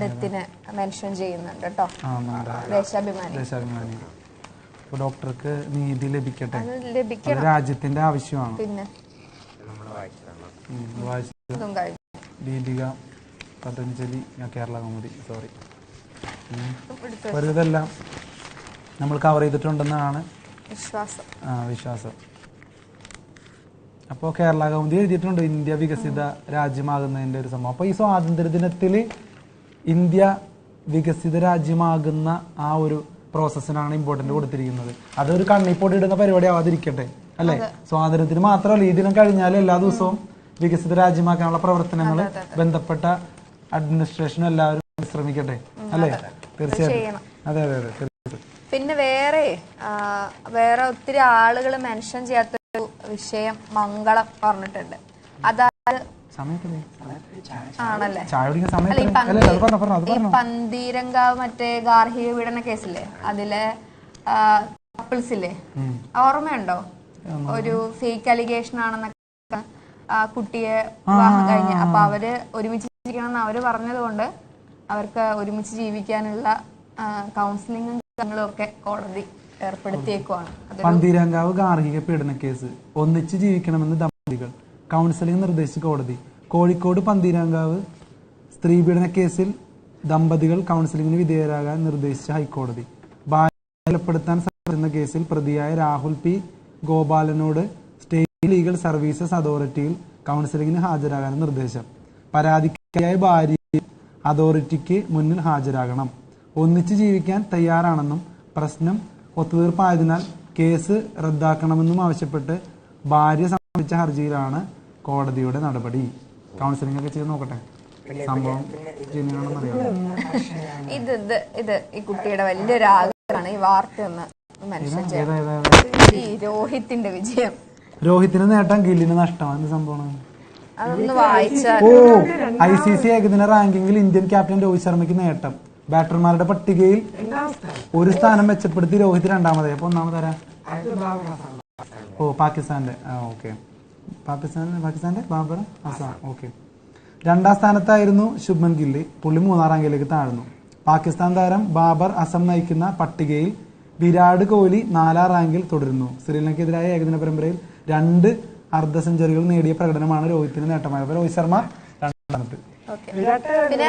ഡെത്തിനെ മെൻഷൻ ചെയ്യുന്നുണ്ട് കേട്ടോ ദേശാഭിമാനി. ഡോക്ടർക്ക് നീതി ലഭിക്കട്ടെ, രാജ്യത്തിന്റെ ആവശ്യമാണ്. പിന്നെ ദീപിക പതഞ്ജലി കേരള കൗമുദി സോറി ഒരു ഇതെല്ലാം നമ്മൾ കവർ ചെയ്തിട്ടുണ്ടെന്നാണ് വിശ്വാസം. അപ്പോൾ കേരള കൗമുദി എഴുതിയിട്ടുണ്ട് ഇന്ത്യ വികസിത രാജ്യമാകുന്നതിന്റെ ഒരു സംഭവം. അപ്പോൾ ഈ സ്വാതന്ത്ര്യ ദിനത്തിൽ ഇന്ത്യ വികസിത രാജ്യമാകുന്ന ആ ഒരു പ്രോസസ്സിനാണ് ഇമ്പോർട്ടന്റ് കൊടുത്തിരിക്കുന്നത്. അതൊരു കണ്ണിപ്പൊടി ഇടുന്ന പരിപാടി ആവാതിരിക്കട്ടെ അല്ലെ. സ്വാതന്ത്ര്യത്തിന് മാത്രമല്ല, ഈ ദിനം കഴിഞ്ഞാൽ എല്ലാ ദിവസവും വികസിത രാജ്യമാക്കാനുള്ള പ്രവർത്തനങ്ങൾ ബന്ധപ്പെട്ട അഡ്മിനിസ്ട്രേഷനും എല്ലാവരും ശ്രമിക്കട്ടെ അല്ലെ. തീർച്ചയായിട്ടും അതെ അതെ അതെ തീർച്ചയായിട്ടും. പിന്നെ വേറെ ഒത്തിരി ആളുകൾ മെൻഷൻ ചെയ്യാത്തൊരു വിഷയം മംഗളം പറഞ്ഞിട്ടുണ്ട്. അതായത് ആണല്ലേ ഈ പന്തീരങ്കാവ് മറ്റേ ഗാർഹിക പീഡന കേസില്ലേ, അതിലെ കപ്പിൾസില്ലേ, ഓർമ്മയുണ്ടോ? ഒരു ഫേക്ക് അലിഗേഷൻ ആണെന്നൊക്കെ കുട്ടിയെ വിവാഹം കഴിഞ്ഞ് അപ്പൊ അവര് ഒരുമിച്ച് ജീവിക്കണം എന്ന് അവര് പറഞ്ഞതുകൊണ്ട് അവർക്ക് ഒരുമിച്ച് ജീവിക്കാനുള്ള കൗൺസിലിംഗും കാര്യങ്ങളും ഒക്കെ കോടതി ഏർപ്പെടുത്തിയേക്കുവാണ്. പന്തീരങ്കാവ് ഗാർഹിക പീഡന കേസ് ഒന്നിച്ച് ജീവിക്കണമെന്ന് ദമ്പതികൾ കൗൺസിലിംഗ് നിർദ്ദേശിച്ച കോടതി. കോഴിക്കോട് പന്തീരങ്കാവ് സ്ത്രീ പീഡന കേസിൽ ദമ്പതികൾ കൗൺസിലിംഗിന് വിധേയരാകാൻ നിർദ്ദേശിച്ച ഹൈക്കോടതി. ബലപ്പെടുത്താൻ ശ്രമിക്കുന്ന കേസിൽ പ്രതിയായ രാഹുൽ P. ഗോപാലനോട് സ്റ്റേറ്റ് ലീഗൽ സർവീസസ് അതോറിറ്റിയിൽ കൗൺസിലിംഗിന് ഹാജരാകാൻ നിർദ്ദേശം. പരാതിക്കാരിയായ ഭാര്യ അതോറിറ്റിക്ക് മുന്നിൽ ഹാജരാകണം. ഒന്നിച്ച് ജീവിക്കാൻ തയ്യാറാണെന്നും പ്രശ്നം ഒത്തുതീർപ്പായതിനാൽ കേസ് റദ്ദാക്കണമെന്നും ആവശ്യപ്പെട്ട് ഭാര്യ സമർപ്പിച്ച ഹർജിയിലാണ് കോടതിയുടെ നടപടി. കൗൺസിലിംഗ് ഒക്കെ ചെയ്ത് നോക്കട്ടെ, സംഭവം ഇത് ഈ കുട്ടിയുടെ വലിയൊരു ആഗ്രഹമാണ് ഈ വാർത്ത ഒന്ന് മെൻഷൻ ചെയ്യാൻ. ഈ രോഹിത്തിന്റെ വിജയം, രോഹിത്തിന് നേട്ടം ഗില്ലിന് നഷ്ടമാണ് സംഭവം. അതൊന്ന് വായിച്ചാൽ. ICC ഏകദിന റാങ്കിങ്ങിൽ ഇന്ത്യൻ ക്യാപ്റ്റൻ രോഹിത് ശർമ്മയ്ക്ക് നേട്ടം. ബാറ്റർമാരുടെ പട്ടികയിൽ ഒരു സ്ഥാനം മെച്ചപ്പെടുത്തി രോഹിത് രണ്ടാമതായി. അപ്പൊ ഒന്നാമതാരാ? പാകിസ്ഥാന്റെ. ഓക്കെ, പാകിസ്ഥാന്റെ ബാബർ അസാം. ഓക്കെ, രണ്ടാം സ്ഥാനത്തായിരുന്നു ശുഭ്മൻ ഗില്ല്, പുള്ളി 3ാം റാങ്കിലേക്ക് താഴ്ന്നു. പാകിസ്ഥാൻ താരം ബാബർ അസം നയിക്കുന്ന പട്ടികയിൽ വിരാട് കോഹ്ലി 4ാം റാങ്കിൽ തുടരുന്നു. ശ്രീലങ്കയ്ക്കെതിരായ ഏകദിന പരമ്പരയിൽ 2 അർദ്ധ സെഞ്ചുറികൾ നേടിയ പ്രകടനമാണ് രോഹിത്തിന് നേട്ടമായത്. രോഹിത് ശർമ്മ 2ാം സ്ഥാനത്ത്. പിന്നെ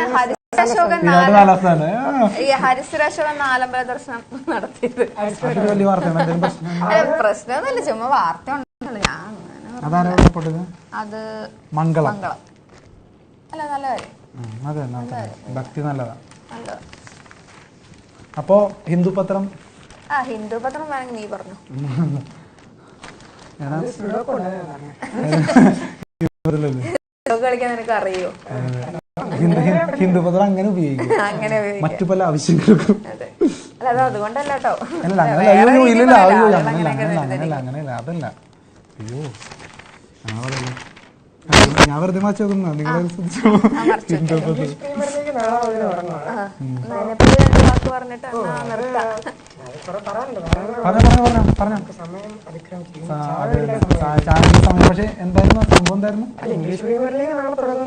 ഹരിശ്രീ അശോകൻ 4 ദർശനം നടത്തിയത് വലിയ വാർത്തയാണ്. പ്രശ്നമൊന്നുമില്ല, ചുമ്മാ വാർത്ത ഉണ്ടല്ലോ. അത് മംഗളം അല്ല, നല്ല കാര്യം. അതെ, ഭക്തി നല്ലതാ. അപ്പോ ഹിന്ദു പത്രം വേണമെങ്കിൽ നീ പറഞ്ഞു. കളിക്കാൻ നിനക്ക് അറിയോ? ഹിന്ദു പത്രം അങ്ങനെ ഉപയോഗിക്കും മറ്റു പല ആവശ്യങ്ങൾക്കും. അല്ല, അതുകൊണ്ടല്ല കേട്ടോ. അങ്ങനെയല്ല, അതല്ല. അയ്യോ, ഞാൻ വെറുതെ മാറ്റി നോക്കുന്ന നിങ്ങളെ പക്ഷെ എന്തായിരുന്നു സംഭവം? എന്തായിരുന്നു?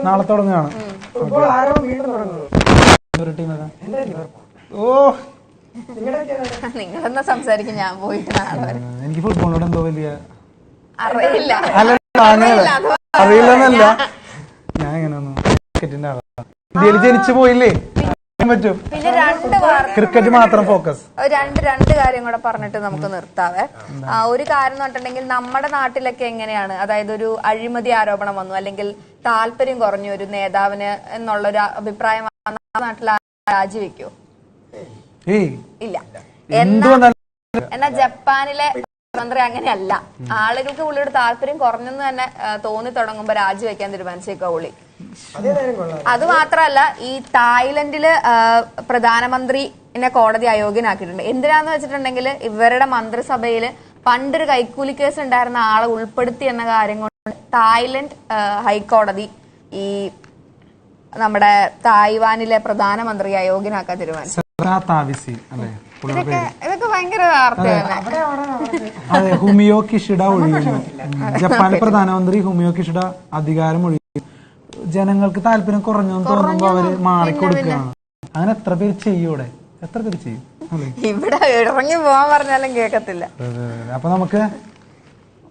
നാളെ തുടങ്ങുകയാണ്. ഓ, നിങ്ങളെന്നാ സംസാരിക്കും, ഞാൻ പോയിട്ട് നാളെ. എനിക്ക് ഫുട്ബോളിനോട് എന്തോ വലിയ അറിയില്ല. അറിയില്ലെന്നല്ല, ഞാൻ എങ്ങനെയൊന്നും ക്രിക്കറ്റിന്റെ ആളാണ്. ഇന്ത്യയിൽ ജനിച്ചു പോയില്ലേ, പറ്റും. പിന്നെ ക്രിക്കറ്റ് മാത്രം ഫോക്കസ്. രണ്ട് കാര്യം കൂടെ പറഞ്ഞിട്ട് നമുക്ക് നിർത്താവേ. ഒരു കാര്യം എന്ന് പറഞ്ഞിട്ടുണ്ടെങ്കിൽ നമ്മുടെ നാട്ടിലൊക്കെ എങ്ങനെയാണ്, അതായത് ഒരു അഴിമതി ആരോപണം വന്നു അല്ലെങ്കിൽ താല്പര്യം കുറഞ്ഞു ഒരു നേതാവിന് എന്നുള്ളൊരു അഭിപ്രായം നാട്ടിൽ രാജിവെക്കോ? ഏയ് ഇല്ല. എന്തുകൊണ്ടാണ് എന്നാൽ ജപ്പാനിലെ പ്രധാനമന്ത്രി അങ്ങനെയല്ല. ആളുകൾക്ക് പുള്ളിയുടെ താല്പര്യം കുറഞ്ഞെന്ന് തന്നെ തോന്നി തുടങ്ങുമ്പോ രാജിവെക്കാൻ തീരുമാനിച്ചേക്കാ പുള്ളി. അത് മാത്രല്ല, ഈ തായ്ലൻഡില് പ്രധാനമന്ത്രിനെ കോടതി അയോഗ്യനാക്കിയിട്ടുണ്ട്. എന്തിനാന്ന് വെച്ചിട്ടുണ്ടെങ്കിൽ ഇവരുടെ മന്ത്രിസഭയില് പണ്ടൊരു കൈക്കൂലി കേസ് ഉണ്ടായിരുന്ന ആളെ ഉൾപ്പെടുത്തി എന്ന കാര്യം കൊണ്ട് തായ്ലൻഡ് ഹൈക്കോടതി ഈ നമ്മുടെ തായ്വാനിലെ പ്രധാനമന്ത്രി അയോഗ്യനാക്കാൻ തീരുമാനിച്ചു. ഇതൊക്കെ ഭയങ്കര വാർത്തയാണ്. അതെ, ഹുമിയോ കിഷിഡ ഒഴിയുന്നു. ജപ്പാനിലെ പ്രധാനമന്ത്രി ഹുമിയോ കിഷിഡ അധികാരം ഒഴിയുന്നു. ജനങ്ങൾക്ക് താല്പര്യം കുറഞ്ഞെന്ന് തോന്നുമ്പോ അവര് മാറിക്കൊടുക്കുകയാണ്. അങ്ങനെ എത്ര പേര് ചെയ്യൂടെ, എത്ര പേര് ചെയ്യും? ഇവിടെ ഇറങ്ങി പോവാൻ പറഞ്ഞാലും കേക്കത്തില്ല. അപ്പൊ നമുക്ക്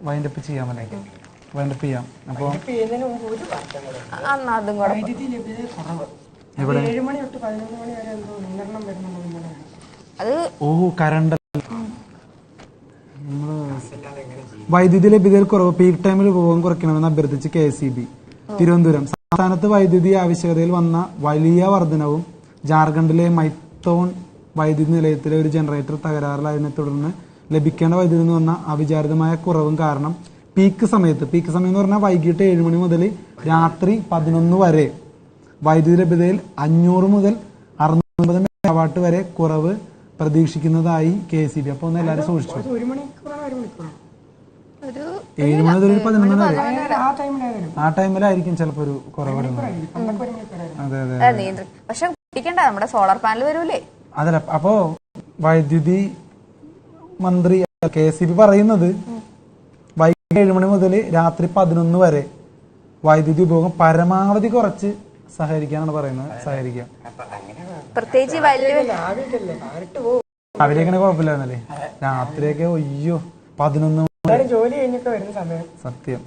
വൈൻഡപ്പ് ചെയ്യാമല്ലേ? വൈൻഡപ്പ് ചെയ്യാം. അപ്പൊ അതും കൂടെ ഇവിടെ അത് കറണ്ട് വൈദ്യുതി ലഭ്യതയിൽ കുറവ്, പീക്ക് ടൈമിൽ ഉപഭോഗം കുറയ്ക്കണമെന്ന് അഭ്യർത്ഥിച്ച് KSEB. തിരുവനന്തപുരം സംസ്ഥാനത്ത് വൈദ്യുതി ആവശ്യകതയിൽ വന്ന വലിയ വർധനവും ജാർഖണ്ഡിലെ മൈത്തോൺ വൈദ്യുതി നിലയത്തിലെ ഒരു ജനറേറ്റർ തകരാറിലായതിനെ തുടർന്ന് ലഭിക്കേണ്ട വൈദ്യുതി വന്ന അവിചാരിതമായ കുറവും കാരണം പീക്ക് സമയം എന്ന് പറഞ്ഞാൽ വൈകിട്ട് 7 മണി മുതൽ രാത്രി 11 വരെ വൈദ്യുതി ലഭ്യതയിൽ 500 മുതൽ 650 മെഗാവാട്ട് വരെ കുറവ് പ്രതീക്ഷിക്കുന്നതായി KSEB. അപ്പൊ ഒന്ന് എല്ലാവരും സൂക്ഷിച്ചു. 7 മണി മുതൽ 11 വരെ ആ ടൈമിലായിരിക്കും ചിലപ്പോ ഒരു കുറവ് വരുന്നത്. അതെ അതെ. പക്ഷെ നമ്മുടെ സോളാർ പാനൽ വരൂലേ? അതല്ല, അപ്പോ വൈദ്യുതി മന്ത്രി KSEB പറയുന്നത് വൈകിട്ട് 7 മണി മുതൽ രാത്രി 11 വരെ വൈദ്യുതി ഉപയോഗം പരമാവധി കുറച്ച് സഹകരിക്കാനാണ് പറയുന്നത്. സഹകരിക്കാം. പ്രത്യേകിച്ച് രാവിലെയൊക്കെ കുഴപ്പമില്ലായിരുന്നല്ലേ? രാത്രിയൊക്കെ ഒയ്യോ 11 ജോലി കഴിഞ്ഞൊക്കെ വരുന്ന സമയം സത്യം.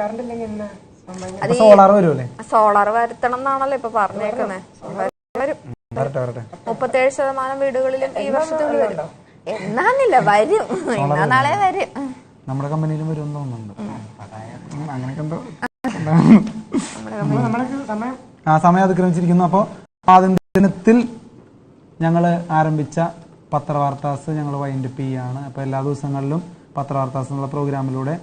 കറണ്ട് ഇല്ലെങ്കിൽ സോളാർ വരുമല്ലേ? സോളാർ വരുത്തണം എന്നാണല്ലോ ഇപ്പൊ പറഞ്ഞേക്കുന്നത്. 37% വീടുകളിലും ഈ വർഷത്തുള്ളിൽ വരും. എന്നാന്നില്ല, വരും. എന്നാ നാളെ വരും. നമ്മുടെ കമ്പനിയിലും വരും തോന്നുന്നുണ്ട്. അങ്ങനെയൊക്കെ ഉണ്ടോ? സമയം അതിക്രമിച്ചിരിക്കുന്നു. അപ്പോൾ സ്വാതന്ത്ര്യദിനത്തിൽ ഞങ്ങൾ ആരംഭിച്ച പത്രവാർത്താസ് ഞങ്ങൾ വൈൻഡപ്പ് ചെയ്യാണ്. അപ്പോൾ എല്ലാ ദിവസങ്ങളിലും പത്രവാർത്താസ് എന്നുള്ള പ്രോഗ്രാമിലൂടെ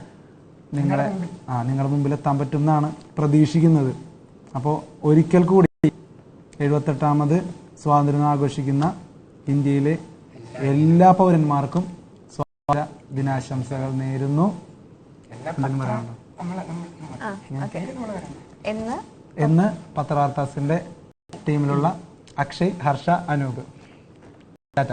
നിങ്ങളുടെ മുമ്പിൽ എത്താൻ പറ്റും എന്നാണ് പ്രതീക്ഷിക്കുന്നത്. അപ്പോൾ ഒരിക്കൽ കൂടി 78ാമത് സ്വാതന്ത്ര്യം ആഘോഷിക്കുന്ന ഇന്ത്യയിലെ എല്ലാ പൗരന്മാർക്കും സ്വാതന്ത്ര്യ ദിനാശംസകൾ നേരുന്നു. എന്ന് പത്രവാർത്താസിന്റെ ടീമിലുള്ള അക്ഷയ്, ഹർഷ, അനൂപ്. ടാറ്റ.